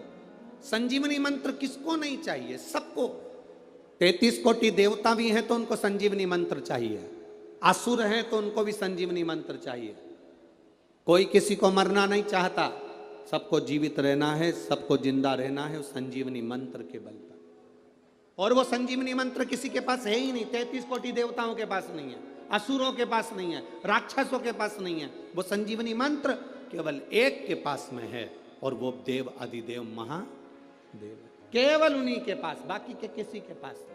संजीवनी मंत्र किसको नहीं चाहिए? सबको। 33 कोटि देवता भी हैं तो उनको संजीवनी मंत्र चाहिए, असुर हैं तो उनको भी संजीवनी मंत्र चाहिए। कोई किसी को मरना नहीं चाहता, सबको जीवित रहना है, सबको जिंदा रहना है उस संजीवनी मंत्र के बल पर। और वो संजीवनी मंत्र किसी के पास है ही नहीं। 33 कोटि देवताओं के पास नहीं है, असुरों के पास नहीं है, राक्षसों के पास नहीं है। वो संजीवनी मंत्र केवल एक के पास में है, और वो देव अधिदेव महादेव, केवल उन्हीं के पास, बाकी के किसी के पास नहीं।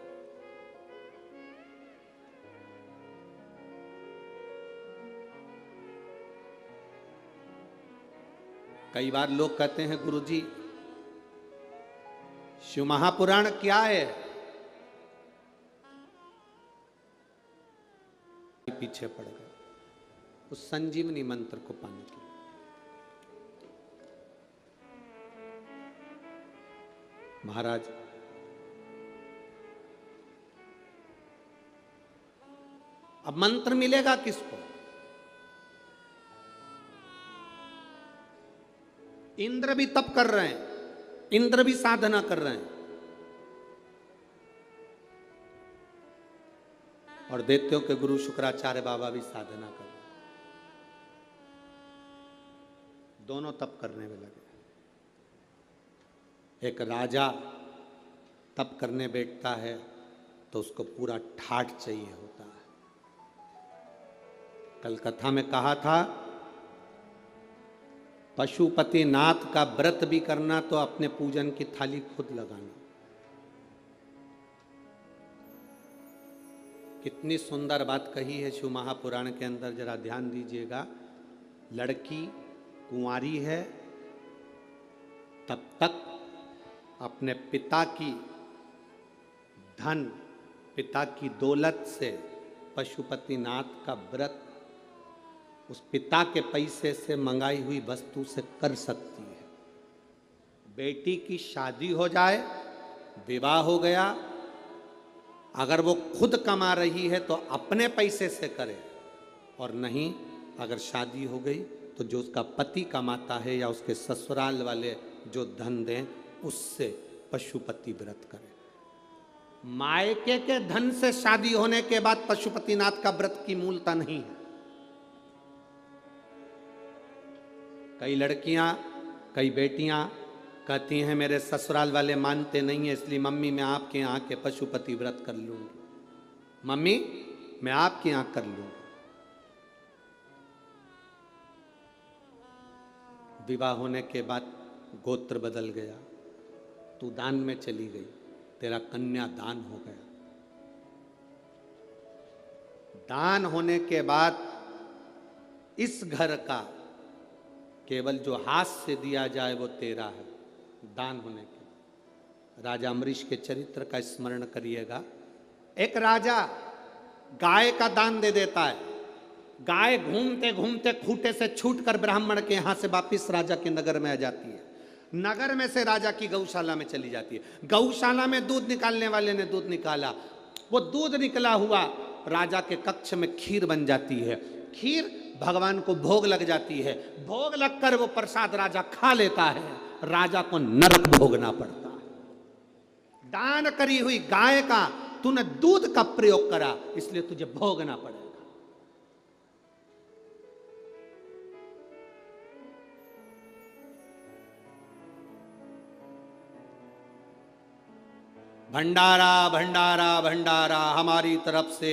कई बार लोग कहते हैं, गुरुजी शिव महापुराण क्या है? पीछे पड़ गए उस संजीवनी मंत्र को पाने के लिए। महाराज अब मंत्र मिलेगा किसको? इंद्र भी तप कर रहे हैं, इंद्र भी साधना कर रहे हैं, और दैत्यों के गुरु शुक्राचार्य बाबा भी साधना कर रहे हैं। दोनों तप करने में लगे। एक राजा तप करने बैठता है तो उसको पूरा ठाठ चाहिए होता है। कल कथा में कहा था, पशुपति नाथ का व्रत भी करना तो अपने पूजन की थाली खुद लगाना। कितनी सुंदर बात कही है शिव महापुराण के अंदर, जरा ध्यान दीजिएगा। लड़की कुंवारी है तब तक अपने पिता की धन, पिता की दौलत से पशुपतिनाथ का व्रत उस पिता के पैसे से मंगाई हुई वस्तु से कर सकती है। बेटी की शादी हो जाए, विवाह हो गया, अगर वो खुद कमा रही है तो अपने पैसे से करे, और नहीं अगर शादी हो गई तो जो उसका पति कमाता है या उसके ससुराल वाले जो धन दें उससे पशुपति व्रत करे। मायके के धन से शादी होने के बाद पशुपतिनाथ का व्रत की मूलता नहीं है। कई लड़कियां, कई बेटियां कहती हैं मेरे ससुराल वाले मानते नहीं है, इसलिए मम्मी मैं आपके यहाँ के पशुपति व्रत कर लूंगी, मम्मी मैं आपके यहाँ कर लूंगी। विवाह होने के बाद गोत्र बदल गया, तू दान में चली गई, तेरा कन्या दान हो गया। दान होने के बाद इस घर का केवल जो हाथ से दिया जाए वो तेरा है। दान होने के राजा अमरीश के चरित्र का स्मरण करिएगा। एक राजा गाय का दान दे देता है। गाय घूमते घूमते खूंटे से छूटकर ब्राह्मण के यहां से वापिस राजा के नगर में आ जाती है। नगर में से राजा की गौशाला में चली जाती है। गौशाला में दूध निकालने वाले ने दूध निकाला, वो दूध निकला हुआ राजा के कक्ष में खीर बन जाती है। खीर भगवान को भोग लग जाती है। भोग लगकर वो प्रसाद राजा खा लेता है, राजा को नरक भोगना पड़ता है। दान करी हुई गाय का तूने दूध का प्रयोग करा, इसलिए तुझे भोगना पड़ेगा। भंडारा भंडारा भंडारा हमारी तरफ से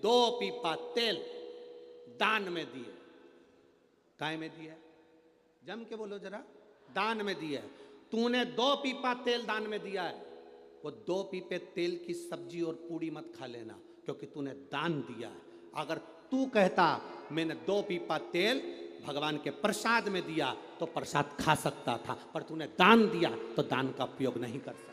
2 पीपा तेल दान में दिए। काय में दिया? जम के बोलो जरा। दान में दिया। तूने 2 पीपा तेल दान में दिया है। वो 2 पीपे तेल की सब्जी और पूड़ी मत खा लेना, क्योंकि तूने दान दिया है। अगर तू कहता मैंने 2 पीपा तेल भगवान के प्रसाद में दिया तो प्रसाद खा सकता था, पर तूने दान दिया तो दान का उपयोग नहीं कर सकता।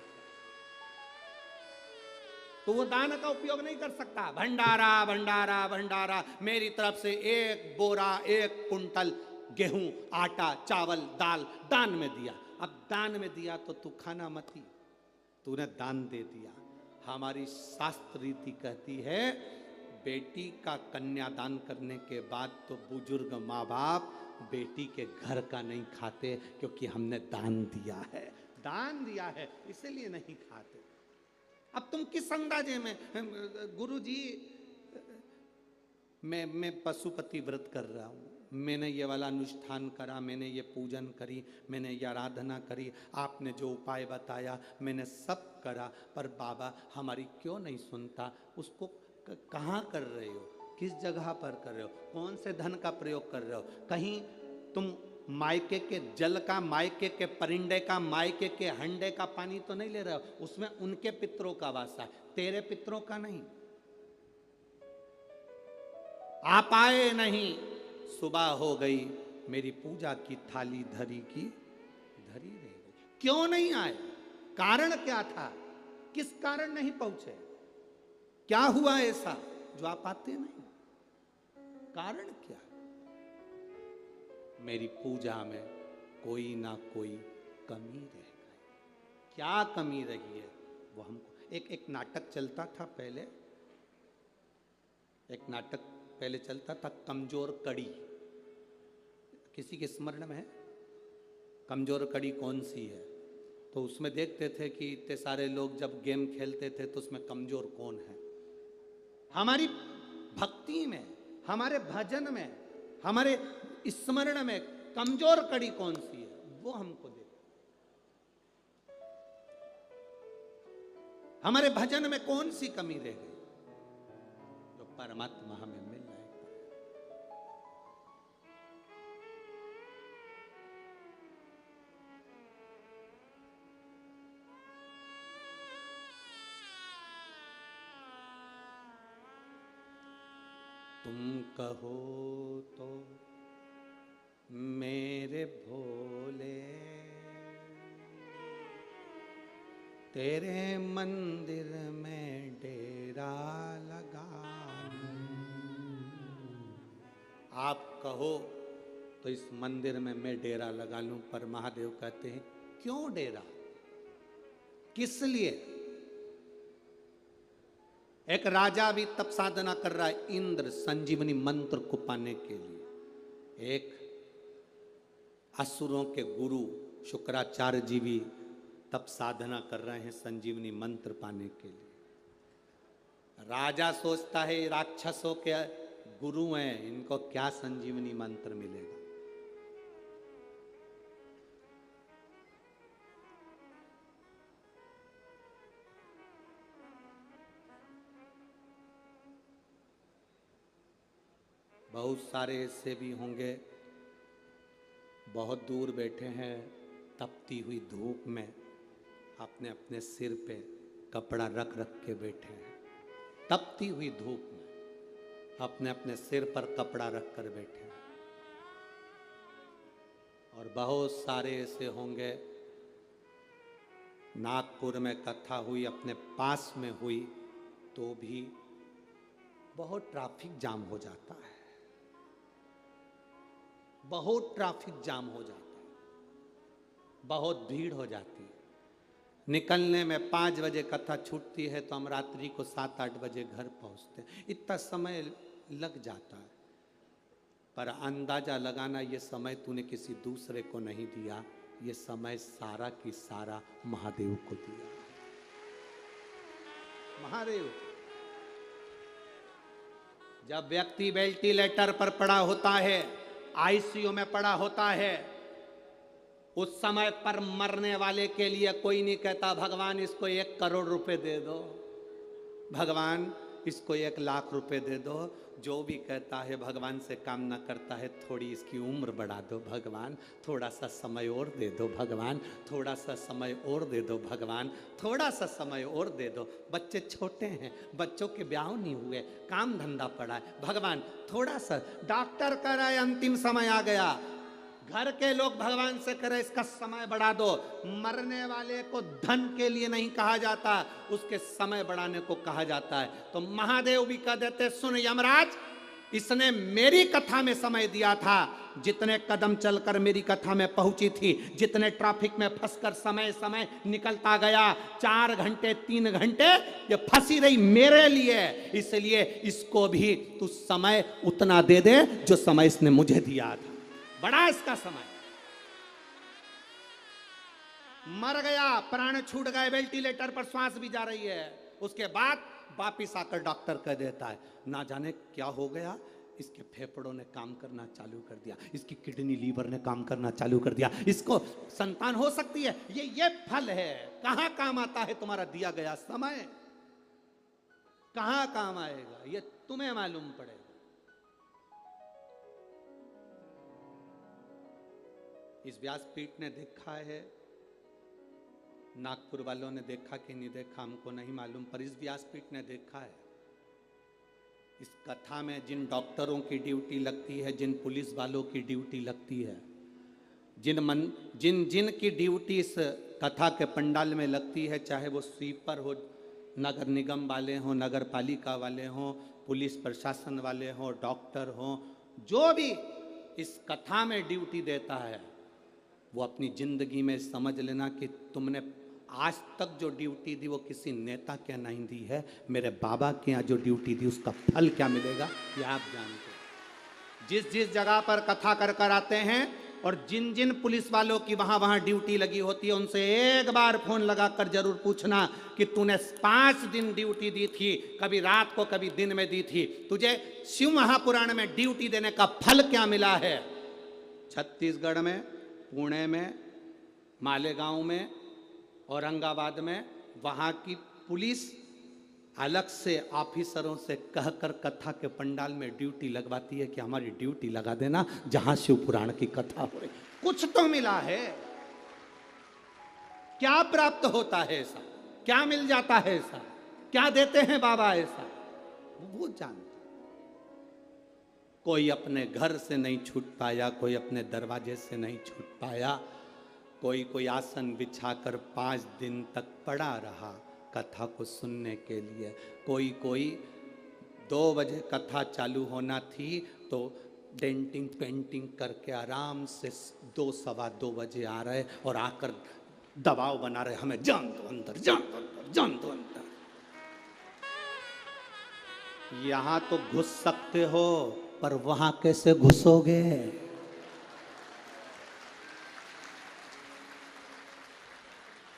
तो वो दान का उपयोग नहीं कर सकता। भंडारा भंडारा भंडारा, मेरी तरफ से 1 बोरा 1 कुंटल गेहूं, आटा, चावल, दाल दान में दिया। अब दान में दिया तो तू खाना मत ही, तूने दान दे दिया। हमारी शास्त्र रीति कहती है बेटी का कन्यादान करने के बाद तो बुजुर्ग माँ बाप बेटी के घर का नहीं खाते, क्योंकि हमने दान दिया है। दान दिया है इसलिए नहीं खाते। अब तुम किस अंदाजे में गुरुजी मैं पशुपति व्रत कर रहा हूँ, मैंने ये वाला अनुष्ठान करा, मैंने ये पूजन करी, मैंने ये आराधना करी, आपने जो उपाय बताया मैंने सब करा, पर बाबा हमारी क्यों नहीं सुनता? उसको कहाँ कर रहे हो, किस जगह पर कर रहे हो, कौन से धन का प्रयोग कर रहे हो? कहीं तुम मायके के जल का, मायके के परिंदे का, मायके के हंडे का पानी तो नहीं ले रहे हो? उसमें उनके पितरों का वासा है, तेरे पितरों का नहीं। आप आए नहीं, सुबह हो गई, मेरी पूजा की थाली धरी की धरी रह गई। क्यों नहीं आए? कारण क्या था? किस कारण नहीं पहुंचे? क्या हुआ ऐसा जो आप आते नहीं? कारण क्या? मेरी पूजा में कोई ना कोई कमी रह गई। क्या कमी रही है वो हमको। एक नाटक चलता था पहले, एक नाटक पहले चलता था कमजोर कड़ी, किसी के स्मरण में है? कमजोर कड़ी कौन सी है? तो उसमें देखते थे कि इतने सारे लोग जब गेम खेलते थे तो उसमें कमजोर कौन है। हमारी भक्ति में, हमारे भजन में, हमारे स्मरण में कमजोर कड़ी कौन सी है, वो हमको दे। हमारे भजन में कौन सी कमी रह गई जो परमात्मा हमें मिल जाए। तुम कहो तो मेरे भोले, तेरे मंदिर में डेरा लगा लूं। आप कहो तो इस मंदिर में मैं डेरा लगा लूं, पर महादेव कहते हैं क्यों डेरा, किस लिए? एक राजा भी तप साधना कर रहा है इंद्र संजीवनी मंत्र को पाने के लिए। एक असुरों के गुरु शुक्राचार्य जी भी तप साधना कर रहे हैं संजीवनी मंत्र पाने के लिए। राजा सोचता है राक्षसों के गुरु हैं, इनको क्या संजीवनी मंत्र मिलेगा। बहुत सारे ऐसे भी होंगे बहुत दूर बैठे हैं तपती हुई धूप में, अपने अपने सिर पे कपड़ा रख रख के बैठे हैं। तपती हुई धूप में अपने अपने सिर पर कपड़ा रख कर बैठे हैं। और बहुत सारे ऐसे होंगे, नागपुर में कथा हुई, अपने पास में हुई, तो भी बहुत ट्रैफिक जाम हो जाता है, बहुत ट्रैफिक जाम हो जाता है, बहुत भीड़ हो जाती है। निकलने में 5 बजे कथा छूटती है तो हम रात्रि को 7-8 बजे घर पहुंचते हैं। इतना समय लग जाता है, पर अंदाजा लगाना ये समय तूने किसी दूसरे को नहीं दिया, ये समय सारा की सारा महादेव को दिया। महादेव, जब व्यक्ति वेंटिलेटर पर पड़ा होता है, आईसीयू में पड़ा होता है, उस समय पर मरने वाले के लिए कोई नहीं कहता भगवान इसको 1 करोड़ रुपए दे दो, भगवान इसको 1 लाख रुपए दे दो। जो भी कहता है भगवान से कामना करता है थोड़ी इसकी उम्र बढ़ा दो भगवान, थोड़ा सा समय और दे दो भगवान, थोड़ा सा समय और दे दो भगवान, थोड़ा सा समय और दे दो। बच्चे छोटे हैं, बच्चों के ब्याह नहीं हुए, काम धंधा पड़ा है, भगवान थोड़ा सा। डॉक्टर कह रहा है अंतिम समय आ गया, घर के लोग भगवान से करे इसका समय बढ़ा दो। मरने वाले को धन के लिए नहीं कहा जाता, उसके समय बढ़ाने को कहा जाता है। तो महादेव भी कह देते सुन यमराज, इसने मेरी कथा में समय दिया था, जितने कदम चलकर मेरी कथा में पहुंची थी, जितने ट्रैफिक में फंसकर समय समय निकलता गया, 4 घंटे 3 घंटे ये फंसी रही मेरे लिए, इसलिए इसको भी तू समय उतना दे दे जो समय इसने मुझे दिया था। बड़ा इसका समय, मर गया, प्राण छूट गए, वेंटिलेटर पर सांस भी जा रही है, उसके बाद वापिस आकर डॉक्टर कह देता है ना जाने क्या हो गया, इसके फेफड़ों ने काम करना चालू कर दिया, इसकी किडनी लीवर ने काम करना चालू कर दिया, इसको संतान हो सकती है। ये फल है। कहां काम आता है तुम्हारा दिया गया समय? कहां काम आएगा ये तुम्हें मालूम पड़ेगा। इस व्यासपीठ ने देखा है, नागपुर वालों ने देखा कि नहीं देखा हमको नहीं मालूम, पर इस व्यासपीठ ने देखा है। इस कथा में जिन डॉक्टरों की ड्यूटी लगती है, जिन पुलिस वालों की ड्यूटी लगती है, जिन की ड्यूटी इस कथा के पंडाल में लगती है, चाहे वो स्वीपर हो, नगर निगम वाले हों, नगर पालिका वाले हों, पुलिस प्रशासन वाले हों, डॉक्टर हों, जो भी इस कथा में ड्यूटी देता है, वो अपनी जिंदगी में समझ लेना कि तुमने आज तक जो ड्यूटी दी वो किसी नेता के नहीं दी है। मेरे बाबा के यहाँ जो ड्यूटी दी उसका फल क्या मिलेगा ये आप जानते हैं। जिस जिस जगह पर कथा कर कर आते हैं और जिन जिन पुलिस वालों की वहां वहां ड्यूटी लगी होती है उनसे एक बार फोन लगाकर जरूर पूछना कि तूने 5 दिन ड्यूटी दी थी, कभी रात को कभी दिन में दी थी, तुझे शिव महापुराण में ड्यूटी देने का फल क्या मिला है। छत्तीसगढ़ में, पुणे में, मालेगांव में, औरंगाबाद में वहां की पुलिस अलग से ऑफिसरों से कहकर कथा के पंडाल में ड्यूटी लगवाती है कि हमारी ड्यूटी लगा देना जहां शिव पुराण की कथा हो रही। कुछ तो मिला है, क्या प्राप्त होता है ऐसा, क्या मिल जाता है ऐसा, क्या देते हैं बाबा ऐसा, वो जानते। कोई अपने घर से नहीं छूट पाया, कोई अपने दरवाजे से नहीं छूट पाया, कोई आसन बिछाकर 5 दिन तक पड़ा रहा कथा को सुनने के लिए, कोई 2 बजे कथा चालू होना थी तो डेंटिंग पेंटिंग करके आराम से 2 सवा 2 बजे आ रहे और आकर दबाव बना रहे, हमें जान दो अंदर, जान दो अंदर, जान दो अंदर। यहां तो घुस सकते हो पर वहां कैसे घुसोगे।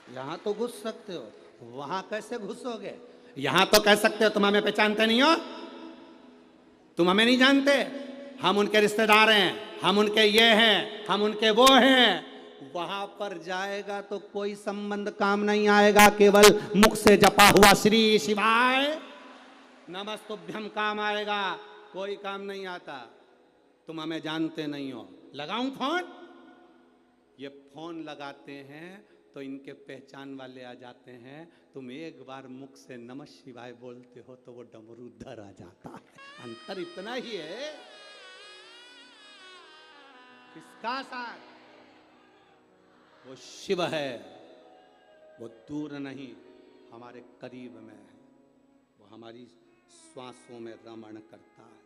यहां तो घुस सकते हो, वहां कैसे घुसोगे। यहां तो कह सकते हो तुम हमें पहचानते नहीं हो, तुम हमें नहीं जानते, हम उनके रिश्तेदार हैं, हम उनके ये हैं, हम उनके वो हैं। वहां पर जाएगा तो कोई संबंध काम नहीं आएगा, केवल मुख से जपा हुआ श्री शिवाय नमस्तुभ्यम काम आएगा, कोई काम नहीं आता। तुम हमें जानते नहीं हो, लगाऊं फोन। ये फोन लगाते हैं तो इनके पहचान वाले आ जाते हैं, तुम एक बार मुख से नमः शिवाय बोलते हो तो वो डमरू धर आ जाता है। अंतर इतना ही है। किसका साथ? वो शिव है, वो दूर नहीं, हमारे करीब में है, वो हमारी श्वासों में रमण करता है।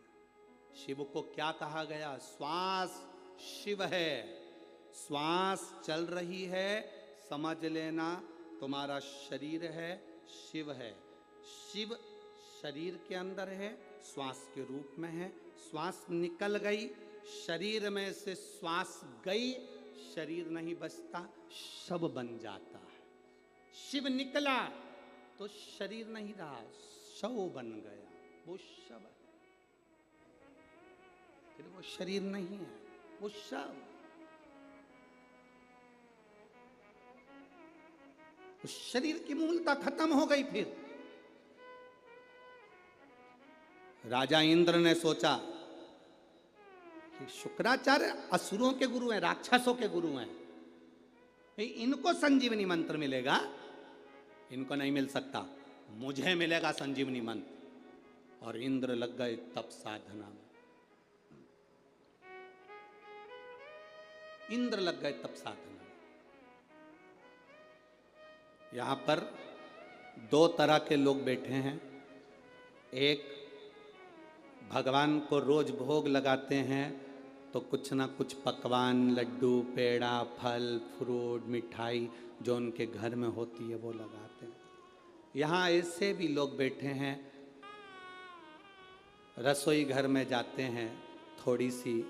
शिव को क्या कहा गया? श्वास शिव है, श्वास चल रही है, समझ लेना तुम्हारा शरीर है, शिव है। शिव शरीर के अंदर है, श्वास के रूप में है। श्वास निकल गई, शरीर में से श्वास गई, शरीर नहीं बचता, शव बन जाता है। शिव निकला तो शरीर नहीं रहा, शव बन गया, वो शव है। फिर वो शरीर नहीं है, वो शव। उस शरीर की मूलता खत्म हो गई। फिर राजा इंद्र ने सोचा कि शुक्राचार्य असुरों के गुरु हैं, राक्षसों के गुरु हैं, इनको संजीवनी मंत्र मिलेगा, इनको नहीं मिल सकता, मुझे मिलेगा संजीवनी मंत्र। और इंद्र लग गए तप साधना में, इंद्र लग गए तप साधना। यहां पर 2 तरह के लोग बैठे हैं। एक भगवान को रोज भोग लगाते हैं तो कुछ ना कुछ पकवान, लड्डू, पेड़ा, फल, फ्रूट, मिठाई जो उनके घर में होती है वो लगाते हैं। यहाँ ऐसे भी लोग बैठे हैं, रसोई घर में जाते हैं, थोड़ी सी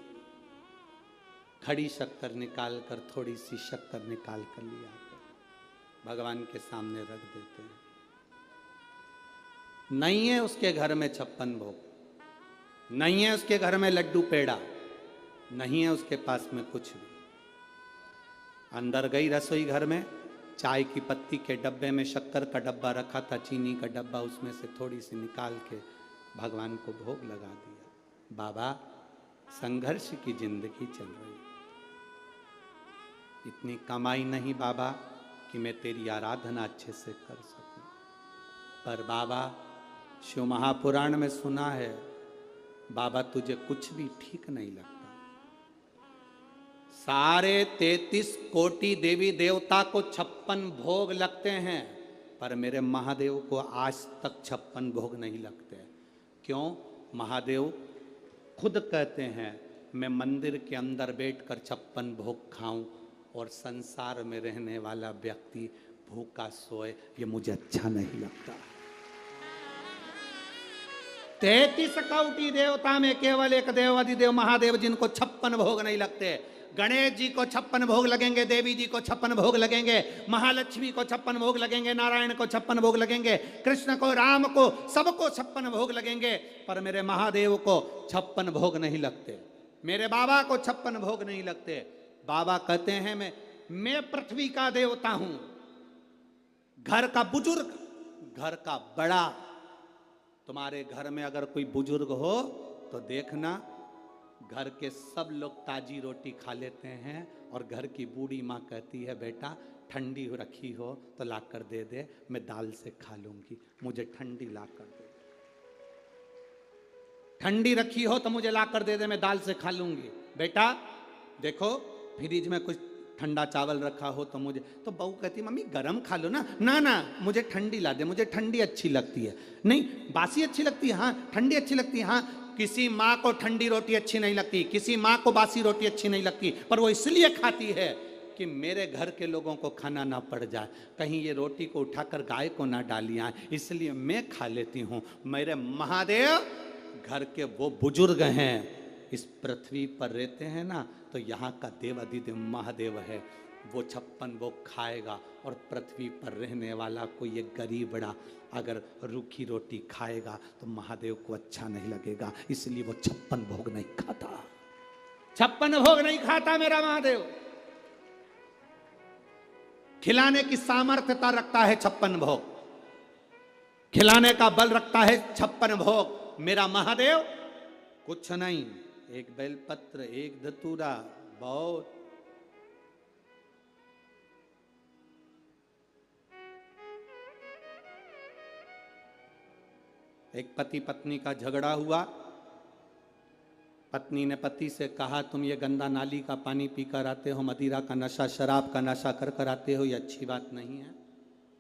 खड़ी शक्कर निकाल कर, थोड़ी सी शक्कर निकाल कर लिया भगवान के सामने रख देते हैं। नहीं है उसके घर में 56 भोग, नहीं है उसके घर में लड्डू पेड़ा, नहीं है उसके पास में कुछ भी। अंदर गई रसोई घर में, चाय की पत्ती के डब्बे में शक्कर का डब्बा रखा था, चीनी का डब्बा, उसमें से थोड़ी सी निकाल के भगवान को भोग लगा दिया। बाबा, संघर्ष की जिंदगी चल रही, इतनी कमाई नहीं बाबा कि मैं तेरी आराधना अच्छे से कर सकूं। पर बाबा, शिव महापुराण में सुना है बाबा तुझे कुछ भी ठीक नहीं लगता। सारे 33 कोटि देवी देवता को 56 भोग लगते हैं, पर मेरे महादेव को आज तक 56 भोग नहीं लगते। क्यों? महादेव खुद कहते हैं मैं मंदिर के अंदर बैठकर 56 भोग खाऊं और संसार में रहने वाला व्यक्ति भूखा सोए, ये मुझे अच्छा नहीं लगता। 33 कौटी देवता में केवल एक देव अधिदेव महादेव जिनको 56 भोग नहीं लगते। गणेश जी को 56 भोग लगेंगे, देवी जी को 56 भोग लगेंगे, महालक्ष्मी को 56 भोग लगेंगे, नारायण को 56 भोग लगेंगे, कृष्ण को, राम को, सबको 56 भोग लगेंगे। पर मेरे महादेव को 56 भोग नहीं लगते, मेरे बाबा को 56 भोग नहीं लगते। बाबा कहते हैं मैं पृथ्वी का देवता हूं, घर का बुजुर्ग, घर का बड़ा। तुम्हारे घर में अगर कोई बुजुर्ग हो तो देखना, घर के सब लोग ताजी रोटी खा लेते हैं और घर की बूढ़ी माँ कहती है बेटा ठंडी रखी हो तो लाकर दे दे, मैं दाल से खा लूंगी, मुझे ठंडी लाकर दे। ठंडी रखी हो तो मुझे लाकर दे दे, मैं दाल से खा लूंगी। बेटा देखो फ्रिज में कुछ ठंडा चावल रखा हो तो मुझे, तो बहू कहती मम्मी गरम खा लो ना, ना ना मुझे ठंडी ला दे, मुझे ठंडी अच्छी लगती है। नहीं बासी अच्छी लगती है, हाँ ठंडी अच्छी लगती है। हाँ किसी माँ को ठंडी रोटी अच्छी नहीं लगती, किसी माँ को बासी रोटी अच्छी नहीं लगती, पर वो इसलिए खाती है कि मेरे घर के लोगों को खाना ना पड़ जाए, कहीं ये रोटी को उठाकर गाय को ना डालियाँ, इसलिए मैं खा लेती हूँ। मेरे महादेव घर के वो बुजुर्ग हैं, इस पृथ्वी पर रहते हैं ना, तो यहाँ का देव अधिदेव महादेव है, वो 56 वो खाएगा। और पृथ्वी पर रहने वाला कोई एक गरीब बड़ा अगर रूखी रोटी खाएगा तो महादेव को अच्छा नहीं लगेगा, इसलिए वो 56 भोग नहीं खाता। 56 भोग नहीं खाता मेरा महादेव, खिलाने की सामर्थ्यता रखता है 56 भोग, खिलाने का बल रखता है 56 भोग। मेरा महादेव कुछ नहीं, एक बेलपत्र, एक धतूरा, बहुत। एक पति पत्नी का झगड़ा हुआ, पत्नी ने पति से कहा तुम ये गंदा नाली का पानी पीकर आते हो, मदिरा का नशा, शराब का नशा कर कर आते हो, ये अच्छी बात नहीं है।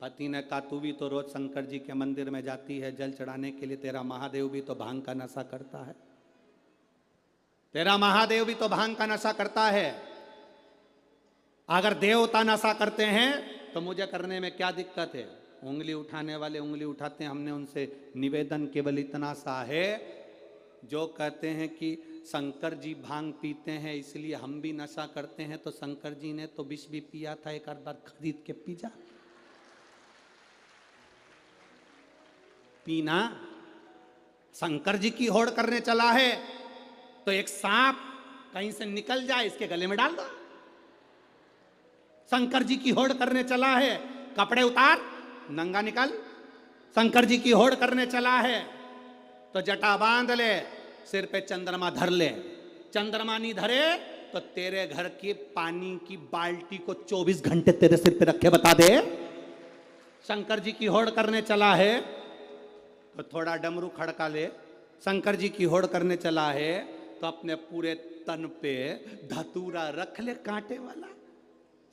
पति ने कहा तू भी तो रोज शंकर जी के मंदिर में जाती है जल चढ़ाने के लिए, तेरा महादेव भी तो भांग का नशा करता है, तेरा महादेव भी तो भांग का नशा करता है। अगर देवता नशा करते हैं तो मुझे करने में क्या दिक्कत है? उंगली उठाने वाले उंगली उठाते हैं। हमने उनसे निवेदन केवल इतना सा है, जो कहते हैं कि शंकर जी भांग पीते हैं इसलिए हम भी नशा करते हैं, तो शंकर जी ने तो विष भी पिया था, एक आध बार खरीद के पी जा। पीना, शंकर जी की होड़ करने चला है तो एक सांप कहीं से निकल जाए इसके गले में डाल दो। शंकर जी की होड़ करने चला है, कपड़े उतार नंगा निकल। शंकर जी की होड़ करने चला है तो जटा बांध ले, सिर पे चंद्रमा धर ले। चंद्रमा नहीं धरे तो तेरे घर की पानी की बाल्टी को 24 घंटे तेरे सिर पे रखे बता दे। शंकर जी की होड़ करने चला है तो थोड़ा डमरू खड़का ले। शंकर जी की होड़ करने चला है तो अपने पूरे तन पे धतूरा रख ले कांटे वाला।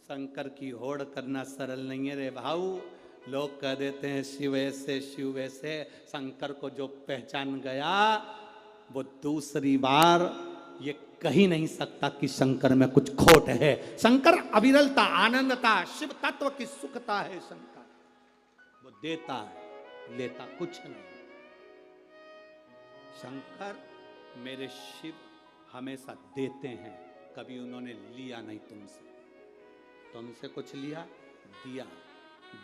शंकर की होड़ करना सरल नहीं है रे भाऊ। लोग कह देते हैं शिव ऐसे शिव वैसे। शंकर को जो पहचान गया वो दूसरी बार ये कह ही नहीं सकता कि शंकर में कुछ खोट है। शंकर अविरलता, आनंदता, शिव तत्व की सुखता है। शंकर वो देता है, लेता कुछ नहीं। शंकर मेरे शिव हमेशा देते हैं, कभी उन्होंने लिया नहीं तुमसे। तुमसे कुछ लिया, दिया।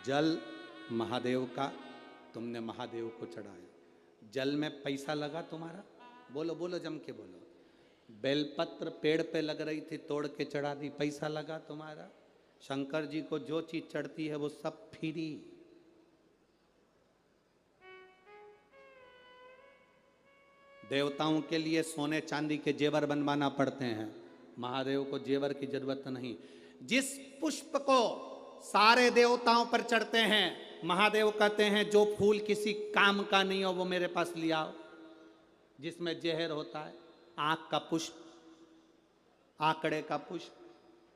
जल महादेव का, तुमने महादेव को चढ़ाया। जल में पैसा लगा तुम्हारा? बोलो बोलो, जम के बोलो। बेलपत्र पेड़ पे लग रही थी, तोड़ के चढ़ा दी, पैसा लगा तुम्हारा? शंकर जी को जो चीज चढ़ती है वो सब फ्री। देवताओं के लिए सोने चांदी के जेवर बनवाना पड़ते हैं, महादेव को जेवर की जरूरत नहीं। जिस पुष्प को सारे देवताओं पर चढ़ते हैं, महादेव कहते हैं जो फूल किसी काम का नहीं हो वो मेरे पास ले आओ। जिसमें जहर होता है, आँख का पुष्प, आंकड़े का पुष्प,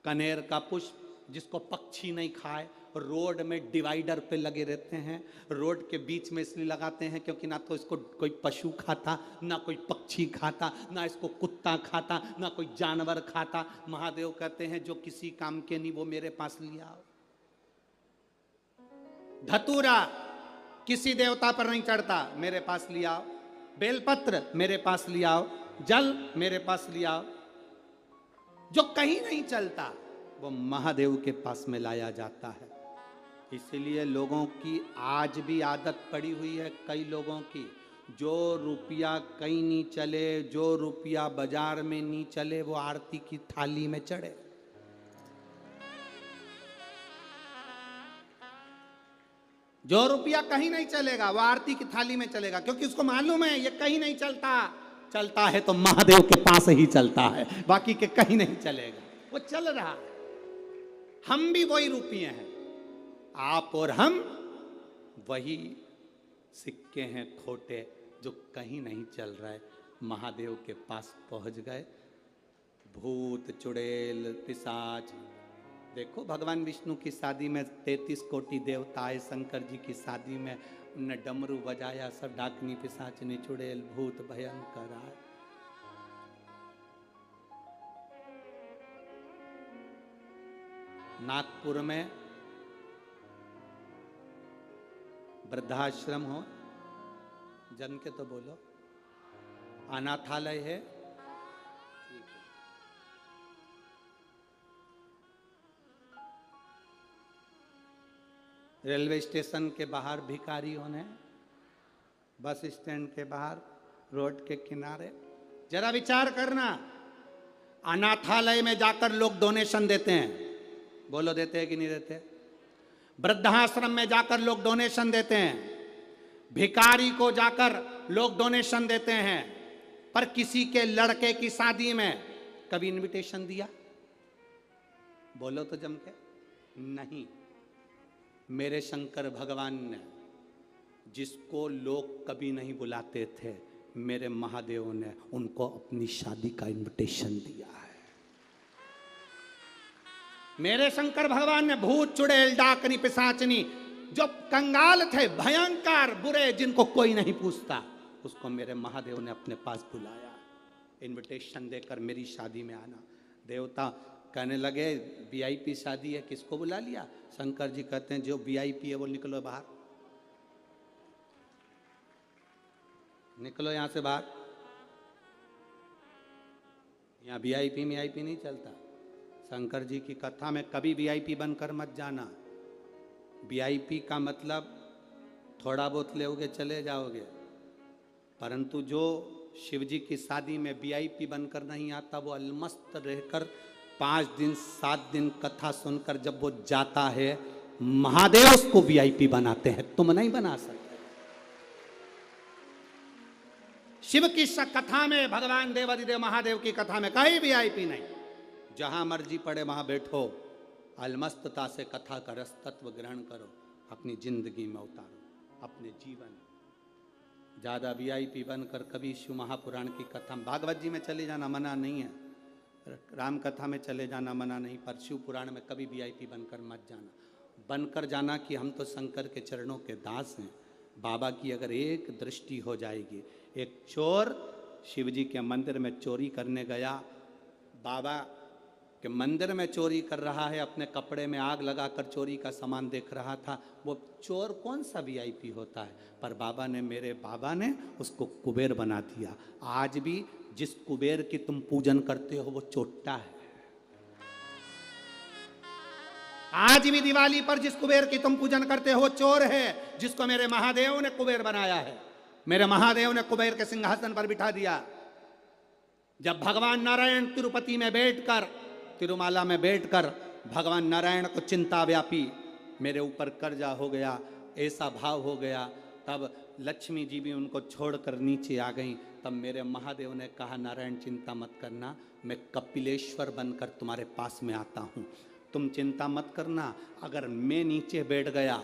कनेर का पुष्प, जिसको पक्षी नहीं खाए। रोड में डिवाइडर पे लगे रहते हैं, रोड के बीच में इसलिए लगाते हैं क्योंकि ना तो इसको कोई पशु खाता, ना कोई पक्षी खाता, ना इसको कुत्ता खाता, ना कोई जानवर खाता। महादेव कहते हैं जो किसी काम के नहीं वो मेरे पास ले आओ। धतूरा किसी देवता पर नहीं चढ़ता, मेरे पास लिया आओ। बेलपत्र मेरे पास लिया आओ। जल मेरे पास लिया आओ। जो कहीं नहीं चलता वो महादेव के पास में लाया जाता है। इसलिए लोगों की आज भी आदत पड़ी हुई है, कई लोगों की, जो रुपया कहीं नहीं चले, जो रुपया बाजार में नहीं चले, वो आरती की थाली में चढ़े। जो रुपया कहीं नहीं चलेगा वो आरती की थाली में चलेगा, क्योंकि उसको मालूम है ये कहीं नहीं चलता। चलता है तो महादेव के पास ही चलता है, बाकी के कहीं नहीं चलेगा। वो चल रहा है। हम भी वही रुपये हैं, आप और हम वही सिक्के हैं खोटे, जो कहीं नहीं चल रहा है। महादेव के पास पहुंच गए। भूत चुड़ैल पिशाच, देखो भगवान विष्णु की शादी में 33 कोटि देवता आए, शंकर जी की शादी में उनने डमरू बजाया, सब डाकनी पिशाचनी चुड़ैल भूत भयंकर आए। नागपुर में वृद्धाश्रम हो, जन के तो बोलो, अनाथालय है, रेलवे स्टेशन के बाहर भिखारियों ने, बस स्टैंड के बाहर, रोड के किनारे, जरा विचार करना, अनाथालय में जाकर लोग डोनेशन देते हैं, बोलो देते हैं कि नहीं देते? वृद्धाश्रम में जाकर लोग डोनेशन देते हैं, भिखारी को जाकर लोग डोनेशन देते हैं, पर किसी के लड़के की शादी में कभी इनविटेशन दिया? बोलो तो जम के, नहीं। मेरे शंकर भगवान ने जिसको लोग कभी नहीं बुलाते थे, मेरे महादेव ने उनको अपनी शादी का इनविटेशन दिया है। मेरे शंकर भगवान ने भूत चुड़ैल डाकनी पिशाचनी, जो कंगाल थे, भयंकर बुरे, जिनको कोई नहीं पूछता, उसको मेरे महादेव ने अपने पास बुलाया, इनविटेशन देकर मेरी शादी में आना। देवता कहने लगे वीआईपी शादी है, किसको बुला लिया? शंकर जी कहते हैं जो वीआईपी है वो निकलो बाहर, निकलो यहां से बाहर। यहां वीआईपी नहीं चलता। शंकर जी की कथा में कभी वीआईपी बनकर मत जाना। वीआईपी का मतलब थोड़ा बहुत लोगे चले जाओगे, परंतु जो शिव जी की शादी में वीआईपी बनकर नहीं आता, वो अलमस्त रहकर 5 दिन 7 दिन कथा सुनकर जब वो जाता है, महादेव उसको वीआईपी बनाते हैं, तुम नहीं बना सकते। शिव की कथा में, भगवान देवादिदेव महादेव की कथा में कहीं वीआईपी नहीं। जहां मर्जी पड़े वहां बैठो, अलमस्तता से कथा का रस तत्व ग्रहण करो, अपनी जिंदगी में उतारो, अपने जीवन। ज्यादा वीआईपी बनकर कभी शिव महापुराण की कथा, भागवत जी में चले जाना मना नहीं है, राम कथा में चले जाना मना नहीं, पर शिव पुराण में कभी वीआईपी बनकर मत जाना। बनकर जाना कि हम तो शंकर के चरणों के दास हैं। बाबा की अगर एक दृष्टि हो जाएगी, एक चोर शिव जी के मंदिर में चोरी करने गया, बाबा के मंदिर में चोरी कर रहा है, अपने कपड़े में आग लगाकर चोरी का सामान देख रहा था, वो चोर कौन सा वीआईपी होता है? पर बाबा ने, मेरे बाबा ने उसको कुबेर बना दिया। आज भी जिस कुबेर की तुम पूजन करते हो वो चोट्टा है। आज भी दिवाली पर जिस कुबेर की तुम पूजन करते हो चोर है, जिसको मेरे महादेव ने कुबेर बनाया है। मेरे महादेव ने कुबेर के सिंहासन पर बिठा दिया। जब भगवान नारायण तिरुपति में बैठकर, तिरुमाला में बैठकर भगवान नारायण को चिंता व्यापी, मेरे ऊपर कर्जा हो गया, ऐसा भाव हो गया, तब लक्ष्मी जी भी उनको छोड़कर नीचे आ गई। तब मेरे महादेव ने कहा, नारायण चिंता मत करना, मैं कपिलेश्वर बनकर तुम्हारे पास में आता हूँ, तुम चिंता मत करना। अगर मैं नीचे बैठ गया,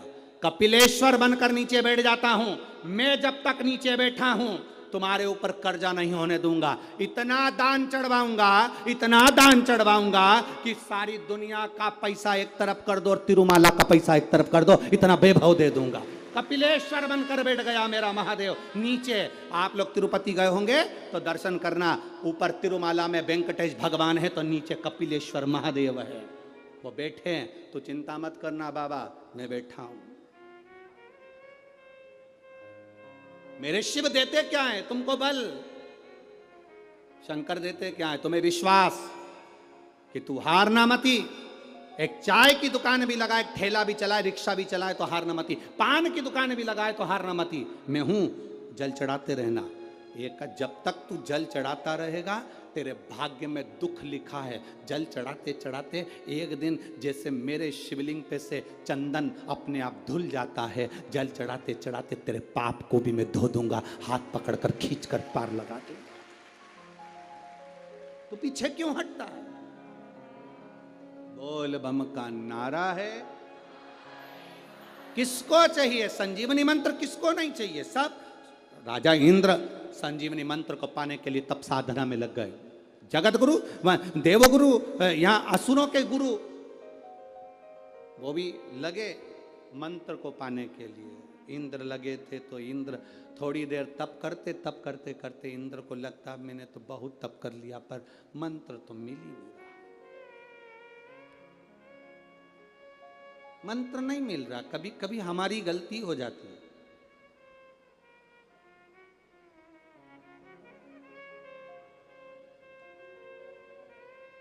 कपिलेश्वर बनकर नीचे बैठ जाता हूँ, मैं जब तक नीचे बैठा हूँ तुम्हारे ऊपर कर्जा नहीं होने दूंगा। इतना दान चढ़वाऊंगा, इतना दान चढ़वाऊंगा कि सारी दुनिया का पैसा एक तरफ कर दो और तिरुमाला का पैसा एक तरफ कर दो, इतना वैभव दे दूंगा। कपिलेश्वर बनकर बैठ गया मेरा महादेव नीचे। आप लोग तिरुपति गए होंगे तो दर्शन करना, ऊपर तिरुमाला में वेंकटेश भगवान है तो नीचे कपिलेश्वर महादेव है, वो बैठे हैं। तो चिंता मत करना बाबा, मैं बैठा हूं। मेरे शिव देते क्या है तुमको? बल। शंकर देते क्या है तुम्हें? विश्वास कि तू हारना मती। एक चाय की दुकान भी लगाए, ठेला भी चलाए, रिक्शा भी चलाए तो हारना मती। पान की दुकान भी लगाए तो हारना मती। मैं हूं, जल चढ़ाते रहना। एक जब तक तू जल चढ़ाता रहेगा तेरे भाग्य में दुख लिखा है। जल चढ़ाते चढ़ाते एक दिन जैसे मेरे शिवलिंग पे से चंदन अपने आप धुल जाता है, जल चढ़ाते चढ़ाते तेरे पाप को भी मैं धो दूंगा, हाथ पकड़कर खींचकर पार लगा दूंगा। तो पीछे क्यों हटता है? बोल बम का नारा है। किसको चाहिए संजीवनी मंत्र? किसको नहीं चाहिए? सब। राजा इंद्र संजीवनी मंत्र को पाने के लिए तप साधना में लग गए। जगत गुरु, देवगुरु, यहां असुरों के गुरु, वो भी लगे मंत्र को पाने के लिए। इंद्र लगे थे तो इंद्र थोड़ी देर तप करते, तप करते करते इंद्र को लगता मैंने तो बहुत तप कर लिया पर मंत्र तो मिल ही नहीं रहा, मंत्र नहीं मिल रहा। कभी कभी हमारी गलती हो जाती है।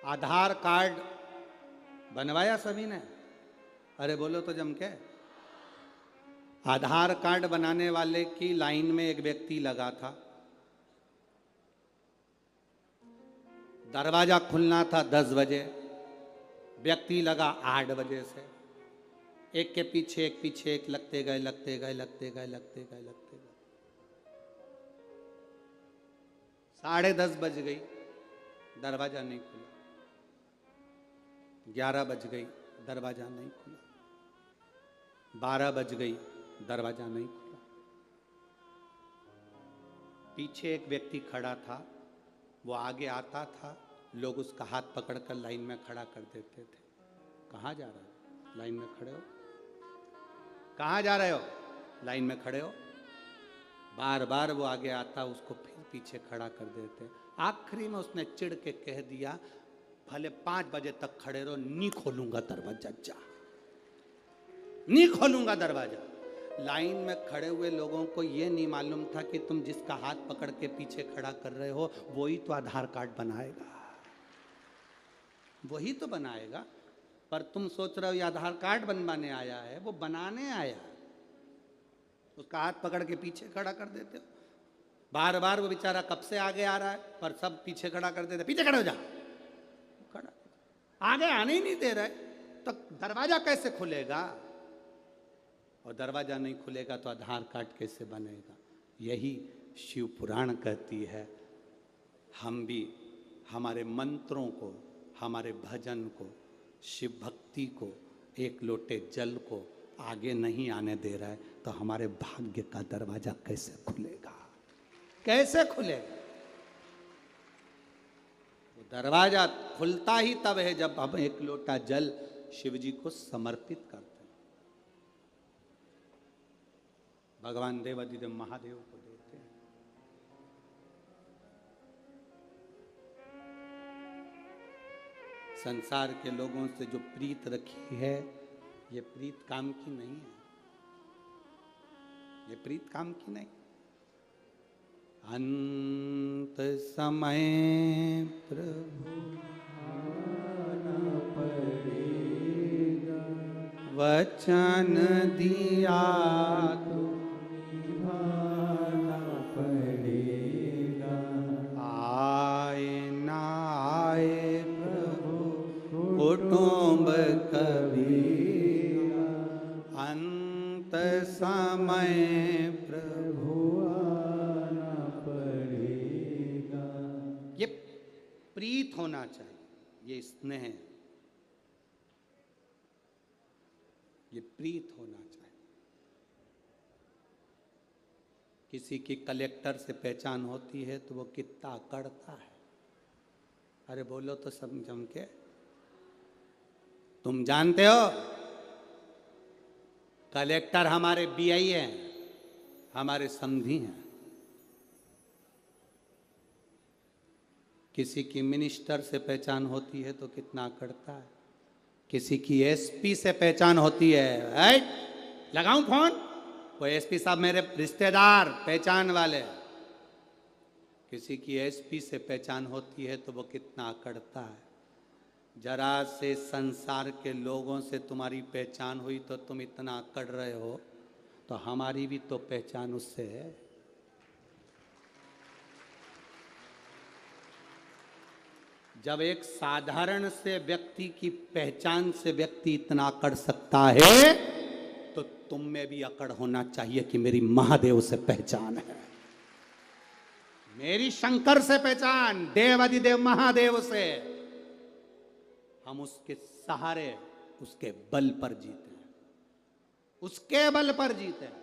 आधार कार्ड बनवाया सभी ने? अरे बोलो तो जम के। आधार कार्ड बनाने वाले की लाइन में एक व्यक्ति लगा था। दरवाजा खुलना था 10 बजे, व्यक्ति लगा 8 बजे से। एक के पीछे एक लगते गए लगते गए लगते गए लगते गए लगते गए। 10:30 बज गई, दरवाजा नहीं खुला। 11 बज गई, दरवाजा नहीं खुला। 12 बज गई, दरवाजा नहीं खुला। पीछे एक व्यक्ति खड़ा था, वो आगे आता था, लोग उसका हाथ पकड़कर लाइन में खड़ा कर देते थे। कहाँ जा रहे हो? लाइन में खड़े हो। कहाँ जा रहे हो? लाइन में खड़े हो। बार बार वो आगे आता, उसको फिर पीछे खड़ा कर देते। आखिरी में उसने चिढ़ के कह दिया भले 5 बजे तक खड़े रहो, नहीं खोलूंगा दरवाजा। जा, नहीं खोलूंगा दरवाजा। लाइन में खड़े हुए लोगों को यह नहीं मालूम था कि तुम जिसका हाथ पकड़ के पीछे खड़ा कर रहे हो वही तो आधार कार्ड बनाएगा, वही तो बनाएगा। पर तुम सोच रहे हो ये आधार कार्ड बनवाने आया है, वो बनाने आया। उसका हाथ पकड़ के पीछे खड़ा कर देते हो। बार बार वो बेचारा कब से आगे आ रहा है, पर सब पीछे खड़ा कर देते। पीछे खड़े हो जा, खड़ा। आगे आने ही नहीं दे रहे तो दरवाजा कैसे खुलेगा? और दरवाजा नहीं खुलेगा तो आधार कार्ड कैसे बनेगा? यही शिव पुराण कहती है। हम भी हमारे मंत्रों को, हमारे भजन को, शिव भक्ति को, एक लोटे जल को आगे नहीं आने दे रहा है तो हमारे भाग्य का दरवाजा कैसे खुलेगा? कैसे खुलेगा? वो दरवाजा खुलता ही तब है जब हम एक लोटा जल शिव जी को समर्पित करते हैं। भगवान देवाधिदेव महादेव को देते हैं। संसार के लोगों से जो प्रीत रखी है, ये प्रीत काम की नहीं है। ये प्रीत काम की नहीं। अंत समय प्रभु आना पड़ेगा, वचन दिया तो निभाना पड़ेगा। आए ना आए प्रभु कुटुंब कबीरा, अंत समय प्रभु आना पड़ेगा। ये प्रीत होना चाहिए, ये स्नेह, ये प्रीत होना चाहिए। किसी की कलेक्टर से पहचान होती है तो वो कितना अकड़ता है। अरे बोलो तो सब जम के। तुम जानते हो कलेक्टर हमारे बीआई हैं, हमारे समधी हैं। किसी की मिनिस्टर से पहचान होती है तो कितना अकड़ता है। किसी की एसपी से पहचान होती है, लगाऊं फोन, वो एसपी साहब मेरे रिश्तेदार पहचान वाले, किसी की एसपी से पहचान होती है तो वो कितना अकड़ता है। जरा से संसार के लोगों से तुम्हारी पहचान हुई तो तुम इतना अकड़ रहे हो, तो हमारी भी तो पहचान उससे है। जब एक साधारण से व्यक्ति की पहचान से व्यक्ति इतना अकड़ सकता है, तो तुम में भी अकड़ होना चाहिए कि मेरी महादेव से पहचान है, मेरी शंकर से पहचान, देवादिदेव महादेव से। हम उसके सहारे, उसके बल पर जीते हैं, उसके बल पर जीते हैं।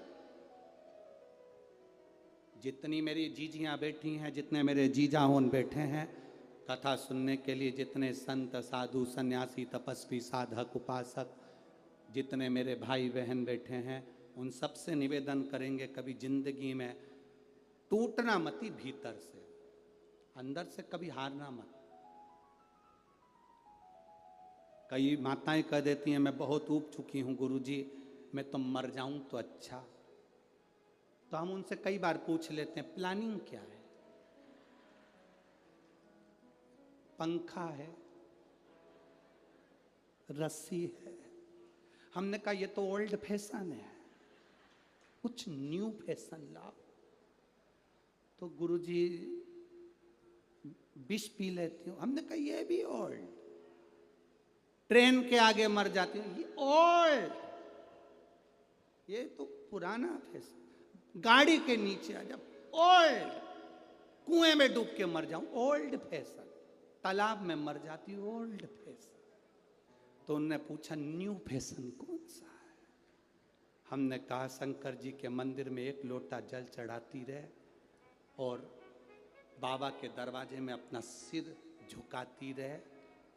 जितनी मेरी जीजियां बैठी हैं, जितने मेरे जीजाओन बैठे हैं कथा सुनने के लिए, जितने संत साधु सन्यासी तपस्वी साधक उपासक, जितने मेरे भाई बहन बैठे हैं, उन सब से निवेदन करेंगे कभी जिंदगी में टूटना मत, ही भीतर से, अंदर से कभी हारना मत। कई माताएं कह देती हैं मैं बहुत ऊब चुकी हूं गुरुजी, मैं तो मर जाऊं तो अच्छा। तो हम उनसे कई बार पूछ लेते हैं प्लानिंग क्या है? पंखा है, रस्सी है। हमने कहा ये तो ओल्ड फैशन है, कुछ न्यू फैशन लाओ। तो गुरुजी विष पी लेती हूं। हमने कहा ये भी ओल्ड, ट्रेन के आगे मर जाती हूं, ये ओल्ड, ये तो पुराना फैशन। गाड़ी के नीचे आ जा, ओल्ड। कुएं में डूब के मर जाऊं, ओल्ड फैशन। तालाब में मर जाती, ओल्ड फैशन। तो उनने पूछा न्यू फैशन कौन सा है? हमने कहा शंकर जी के मंदिर में एक लोटा जल चढ़ाती रहे और बाबा के दरवाजे में अपना सिर झुकाती रहे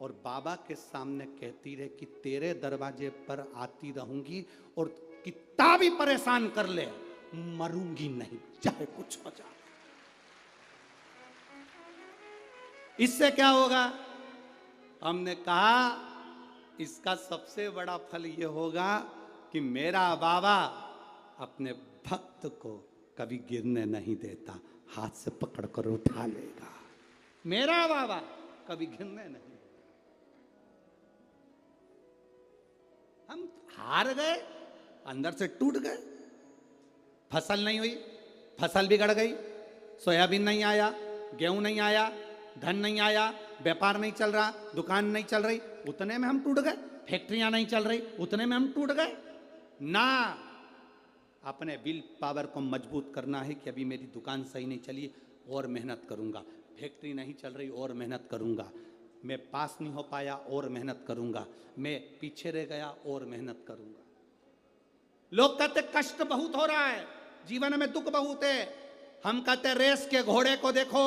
और बाबा के सामने कहती रहे कि तेरे दरवाजे पर आती रहूंगी और कितना भी परेशान कर ले मरूंगी नहीं, चाहे कुछ हो जाए। इससे क्या होगा? हमने कहा इसका सबसे बड़ा फल यह होगा कि मेरा बाबा अपने भक्त को कभी गिरने नहीं देता, हाथ से पकड़ कर उठा लेगा। मेरा बाबा कभी गिरने नहीं। हम हार गए, अंदर से टूट गए, फसल नहीं हुई, फसल बिगड़ गई, सोयाबीन नहीं आया, गेहूं नहीं आया, धन नहीं आया, व्यापार नहीं चल रहा, दुकान नहीं चल रही, उतने में हम टूट गए। फैक्ट्रियां नहीं चल रही, उतने में हम टूट गए ना। अपने विल पावर को मजबूत करना है कि अभी मेरी दुकान सही नहीं चली, और मेहनत करूंगा। फैक्ट्री नहीं चल रही, और मेहनत करूंगा। मैं पास नहीं हो पाया, और मेहनत करूंगा। मैं पीछे रह गया, और मेहनत करूंगा। लोग कहते कष्ट बहुत हो रहा है, जीवन में दुख बहुत है। हम कहते रेस के घोड़े को देखो,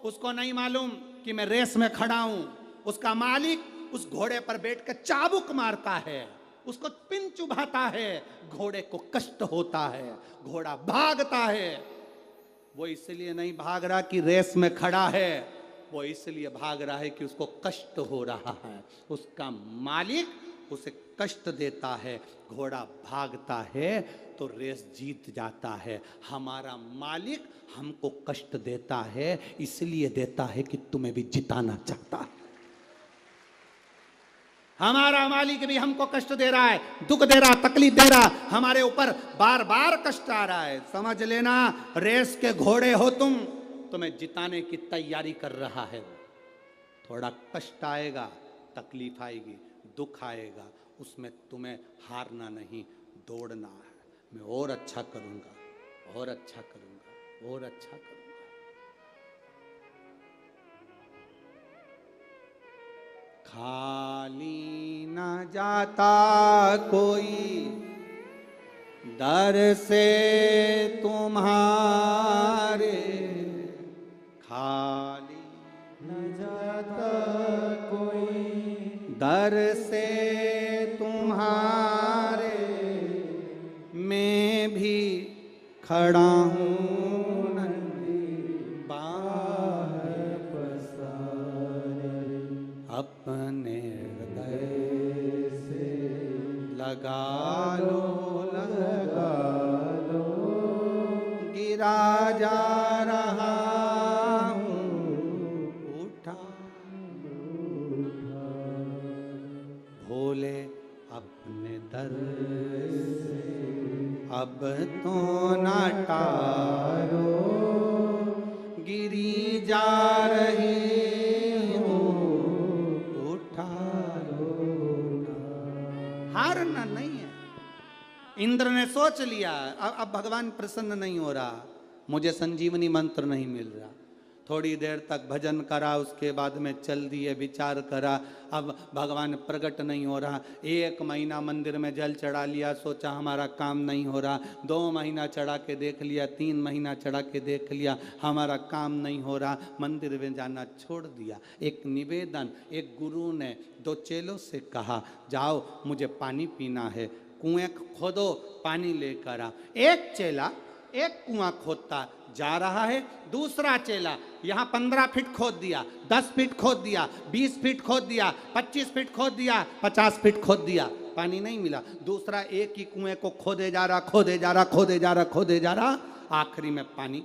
उसको नहीं मालूम कि मैं रेस में खड़ा हूं। उसका मालिक उस घोड़े पर बैठकर चाबुक मारता है, उसको पिन चुभाता है, घोड़े को कष्ट होता है, घोड़ा भागता है। वो इसलिए नहीं भाग रहा कि रेस में खड़ा है, वो इसलिए भाग रहा है कि उसको कष्ट हो रहा है। उसका मालिक उसे कष्ट देता है, घोड़ा भागता है तो रेस जीत जाता है। हमारा मालिक हमको कष्ट देता है, इसलिए देता है कि तुम्हें भी जिताना चाहता है। हमारा मालिक भी हमको कष्ट दे रहा है, दुख दे रहा, तकलीफ दे रहा, हमारे ऊपर बार बार कष्ट आ रहा है। समझ लेना रेस के घोड़े हो तुम, तुम्हें जिताने की तैयारी कर रहा है। थोड़ा कष्ट आएगा, तकलीफ आएगी, दुख आएगा, उसमें तुम्हें हारना नहीं, दौड़ना है। मैं और अच्छा करूंगा, और अच्छा करूंगा, और अच्छा करूंगा। खाली न जाता कोई दर से तुम्हारे, खाली न जाता कोई दर से तुम्हारे, मैं भी खड़ा हूँ बाहर पसारे, अपने हृदय से लगा लो, लगा लो तो ना टारो, गिरी जा रही हो, उठारो। हारना नहीं है। इंद्र ने सोच लिया अब भगवान प्रसन्न नहीं हो रहा, मुझे संजीवनी मंत्र नहीं मिल रहा। थोड़ी देर तक भजन करा, उसके बाद में चल दिए, विचार करा, अब भगवान प्रकट नहीं हो रहा। 1 महीना मंदिर में जल चढ़ा लिया, सोचा हमारा काम नहीं हो रहा। 2 महीना चढ़ा के देख लिया, 3 महीना चढ़ा के देख लिया, हमारा काम नहीं हो रहा, मंदिर में जाना छोड़ दिया। एक निवेदन, एक गुरु ने 2 चेलों से कहा, जाओ मुझे पानी पीना है, कुएं खोदो, पानी लेकर आ। एक चेला एक कुआं खोदता जा रहा है, दूसरा चेला यहाँ 15 फीट खोद दिया, 10 फीट खोद दिया, 20 फीट खोद दिया, 25 फीट खोद दिया, 50 फीट खोद दिया, पानी नहीं मिला। दूसरा एक ही कुएं को खोदे जा रहा, खोदे जा रहा, खोदे जा रहा, खोदे जा रहा, आखिरी में पानी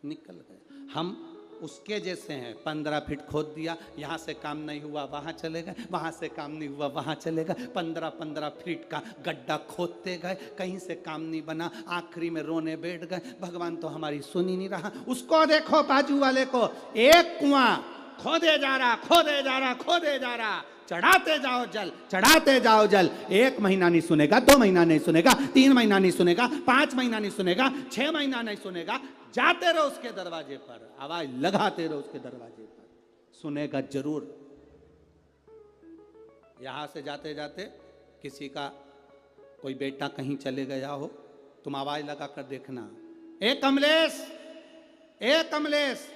निकल गया। हम उसके जैसे हैं, 15 फीट खोद दिया, यहाँ से काम नहीं हुआ वहाँ चले गए, वहाँ से काम नहीं हुआ वहाँ चले गए, 15-15 फीट का गड्ढा खोदते गए, कहीं से काम नहीं बना, आखिरी में रोने बैठ गए, भगवान तो हमारी सुन ही नहीं रहा। उसको देखो बाजू वाले को, एक कुआं खोदे जा रहा, खोदे जा रहा, खोदे जा रहा, चढ़ाते जाओ जल, चढ़ाते जाओ जल। 1 महीना नहीं सुनेगा, 2 महीना नहीं सुनेगा, 3 महीना नहीं सुनेगा, 5 महीना नहीं सुनेगा, 6 महीना नहीं सुनेगा। जाते रहो उसके दरवाजे पर, आवाज लगाते रहो उसके दरवाजे पर, सुनेगा जरूर। यहां से जाते जाते किसी का कोई बेटा कहीं चले गया हो, तुम आवाज लगा कर देखना, ए कमलेश, ए कमलेश।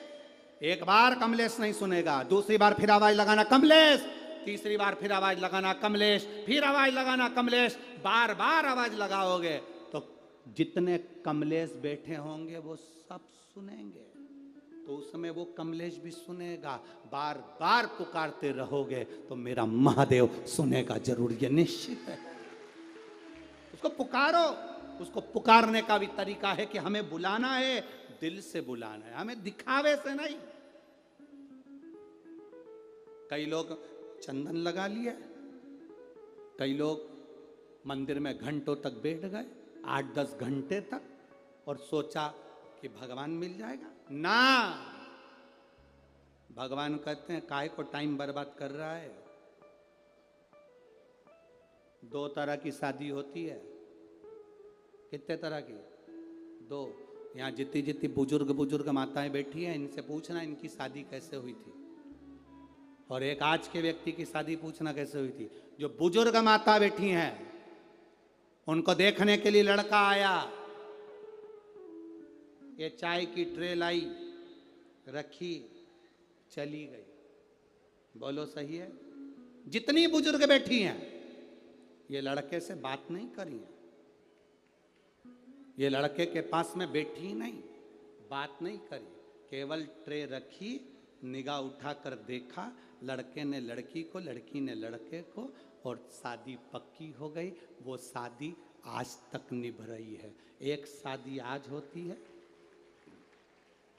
एक बार कमलेश नहीं सुनेगा, दूसरी बार फिर आवाज लगाना कमलेश, तीसरी बार फिर आवाज लगाना कमलेश, फिर आवाज लगाना कमलेश। बार बार आवाज लगाओगे तो जितने कमलेश बैठे होंगे वो सब सुनेंगे, तो उस समय वो कमलेश भी सुनेगा। बार बार पुकारते रहोगे तो मेरा महादेव सुनेगा जरूर, ये निश्चित है। उसको पुकारो। उसको पुकारने का भी तरीका है कि हमें बुलाना है, दिल से बुलाना है, हमें दिखावे से नहीं। कई लोग चंदन लगा लिया, कई लोग मंदिर में घंटों तक बैठ गए, 8-10 घंटे तक, और सोचा कि भगवान मिल जाएगा ना। भगवान कहते हैं काहे को टाइम बर्बाद कर रहा है। 2 तरह की शादी होती है। कितने तरह की? 2। यहाँ जितनी जितनी बुजुर्ग माताएं बैठी हैं, इनसे पूछना इनकी शादी कैसे हुई थी, और एक आज के व्यक्ति की शादी पूछना कैसे हुई थी। जो बुजुर्ग माता बैठी हैं, उनको देखने के लिए लड़का आया, ये चाय की ट्रे लाई, रखी, चली गई। बोलो सही है? जितनी बुजुर्ग बैठी हैं, ये लड़के से बात नहीं करी है, ये लड़के के पास में बैठी नहीं, बात नहीं करी, केवल ट्रे रखी, निगाह उठाकर देखा, लड़के ने लड़की को, लड़की ने लड़के को, और शादी पक्की हो गई। वो शादी आज तक निभ रही है। एक शादी आज होती है,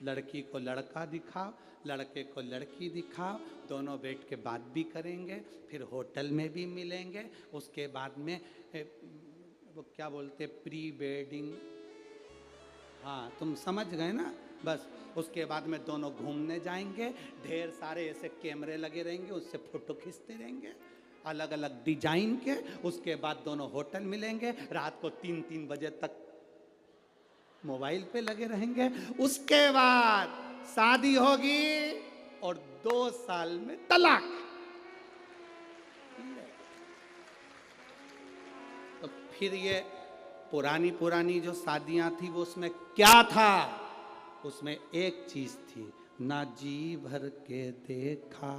लड़की को लड़का दिखाओ, लड़के को लड़की दिखाओ, दोनों बैठ के बात भी करेंगे, फिर होटल में भी मिलेंगे, उसके बाद में वो क्या बोलते, प्री वेडिंग, हाँ तुम समझ गए ना। बस उसके बाद में दोनों घूमने जाएंगे, ढेर सारे ऐसे कैमरे लगे रहेंगे, उससे फोटो खींचते रहेंगे अलग अलग डिजाइन के। उसके बाद दोनों होटल मिलेंगे, रात को 3-3 बजे तक मोबाइल पे लगे रहेंगे। उसके बाद शादी होगी और 2 साल में तलाक। तो फिर ये पुरानी जो शादियां थी, वो उसमें क्या था? उसमें एक चीज थी, ना जी भर के देखा,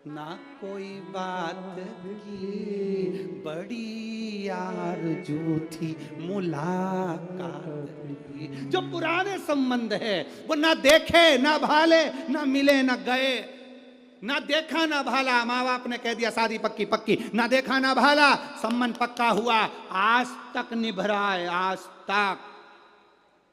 ना कोई बात की, बड़ी आरज़ू थी मुलाकात की। जो पुराने संबंध है वो ना देखे ना भाले, ना मिले ना गए, ना देखा ना भाला। माँ बाप ने कह दिया शादी पक्की पक्की, ना देखा ना भाला, संबंध पक्का हुआ, आज तक निभ रहा है, आज तक।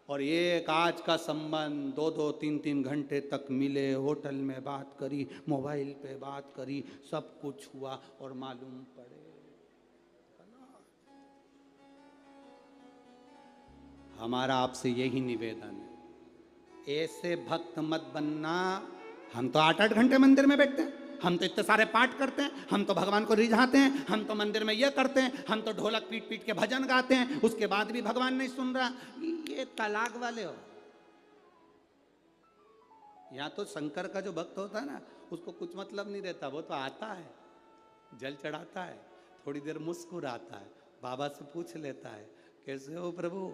और एक आज का संबंध 2-2, 3-3 घंटे तक मिले, होटल में बात करी, मोबाइल पे बात करी, सब कुछ हुआ, और मालूम पड़े हमारा आपसे यही निवेदन है, ऐसे भक्त मत बनना। हम तो 8-8 घंटे मंदिर में बैठते हैं, हम तो इतने सारे पाठ करते हैं, हम तो भगवान को रिझाते हैं, हम तो मंदिर में ये करते हैं, हम तो ढोलक पीट पीट के भजन गाते हैं, उसके बाद भी भगवान नहीं सुन रहा। ये तलाक वाले हो। यहाँ तो शंकर का जो भक्त होता है ना, उसको कुछ मतलब नहीं रहता, वो तो आता है, जल चढ़ाता है, थोड़ी देर मुस्कुराता है, बाबा से पूछ लेता है कैसे हो प्रभु,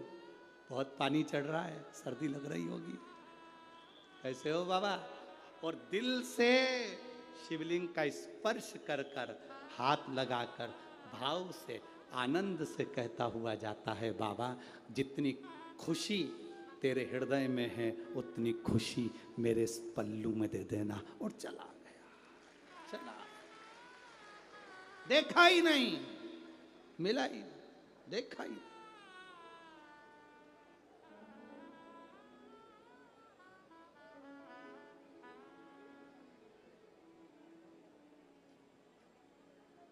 बहुत पानी चढ़ रहा है, सर्दी लग रही होगी, कैसे हो बाबा, और दिल से शिवलिंग का स्पर्श कर कर, हाथ लगाकर, भाव से, आनंद से कहता हुआ जाता है, बाबा जितनी खुशी तेरे हृदय में है उतनी खुशी मेरे इस पल्लू में दे देना। और चला गया, चला, देखा ही नहीं, मिला ही, देखा ही।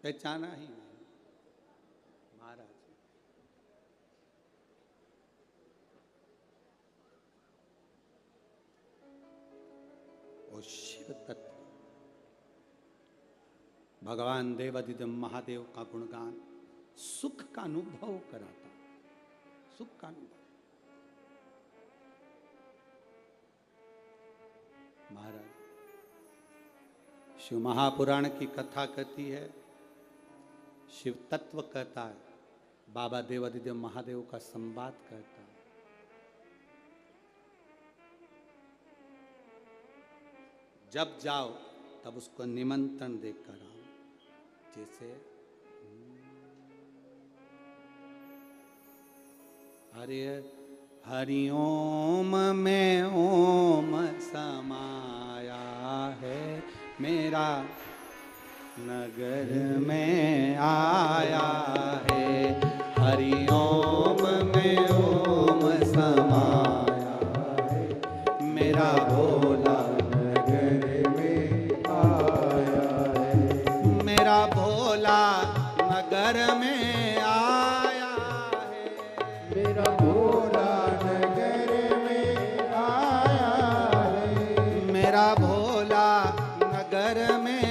पहचाना ही नहीं महाराज। वो शिव तत्व, भगवान देवादिदेव महादेव का गुणगान सुख का अनुभव कराता, सुख का अनुभव। महाराज शिव महापुराण की कथा कहती है, शिव तत्व कहता है, बाबा देवादिदेव महादेव का संवाद कहता है। जब जाओ तब उसको निमंत्रण देकर आओ, जैसे हरि हरिओम में ओम समाया है, मेरा नगर में आया है, हरिओम में ओम समाया है, मेरा भोला नगर में आया है, मेरा भोला नगर में आया है, मेरा भोला नगर में आया है, मेरा भोला नगर में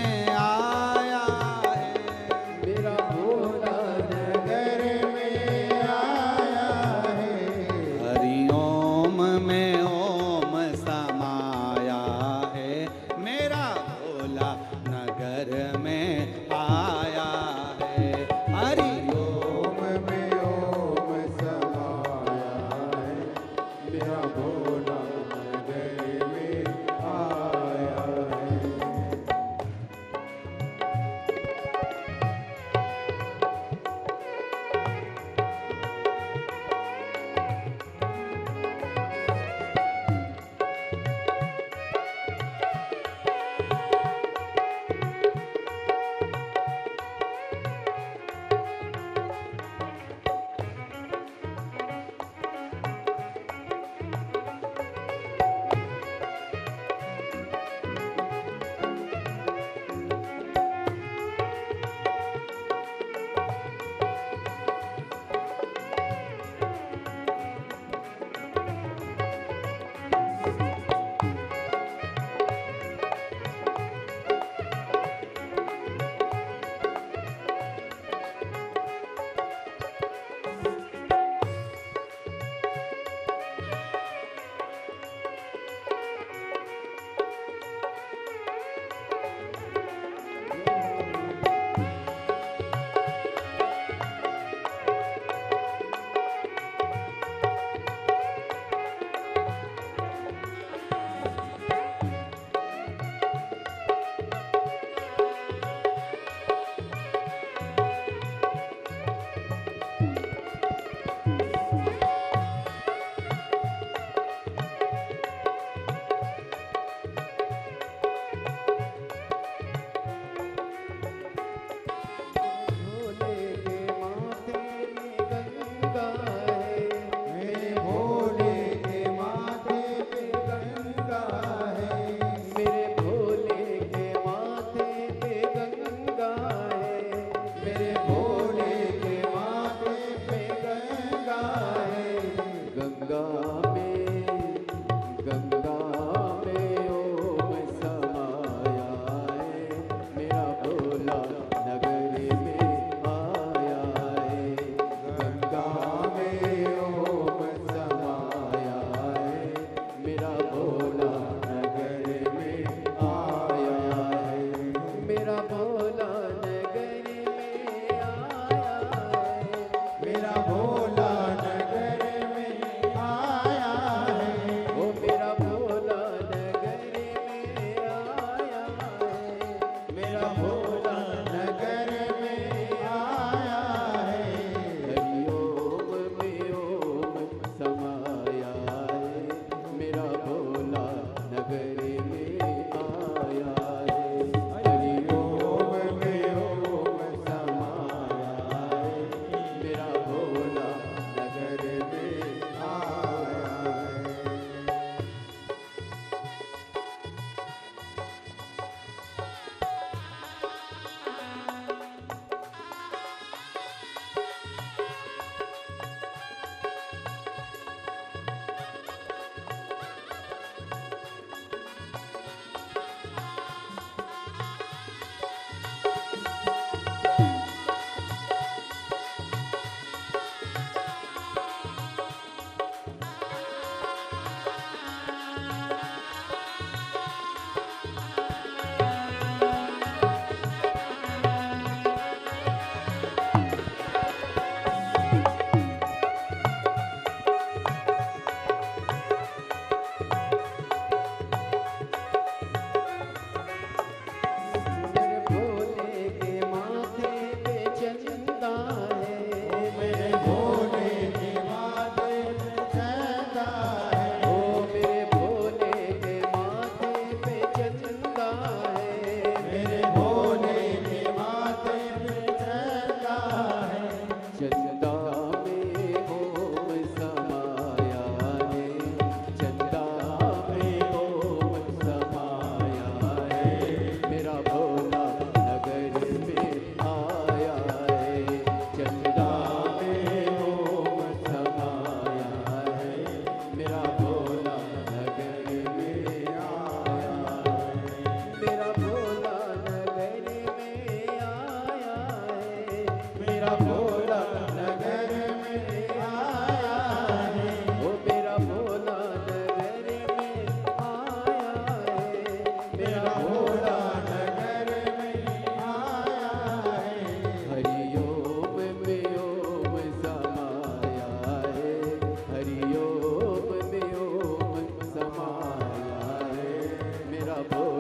मेरा भोला नगर में आया है। हरिओम में ओम समाया है, हरिओम में ओम समाया है। मेरा भोला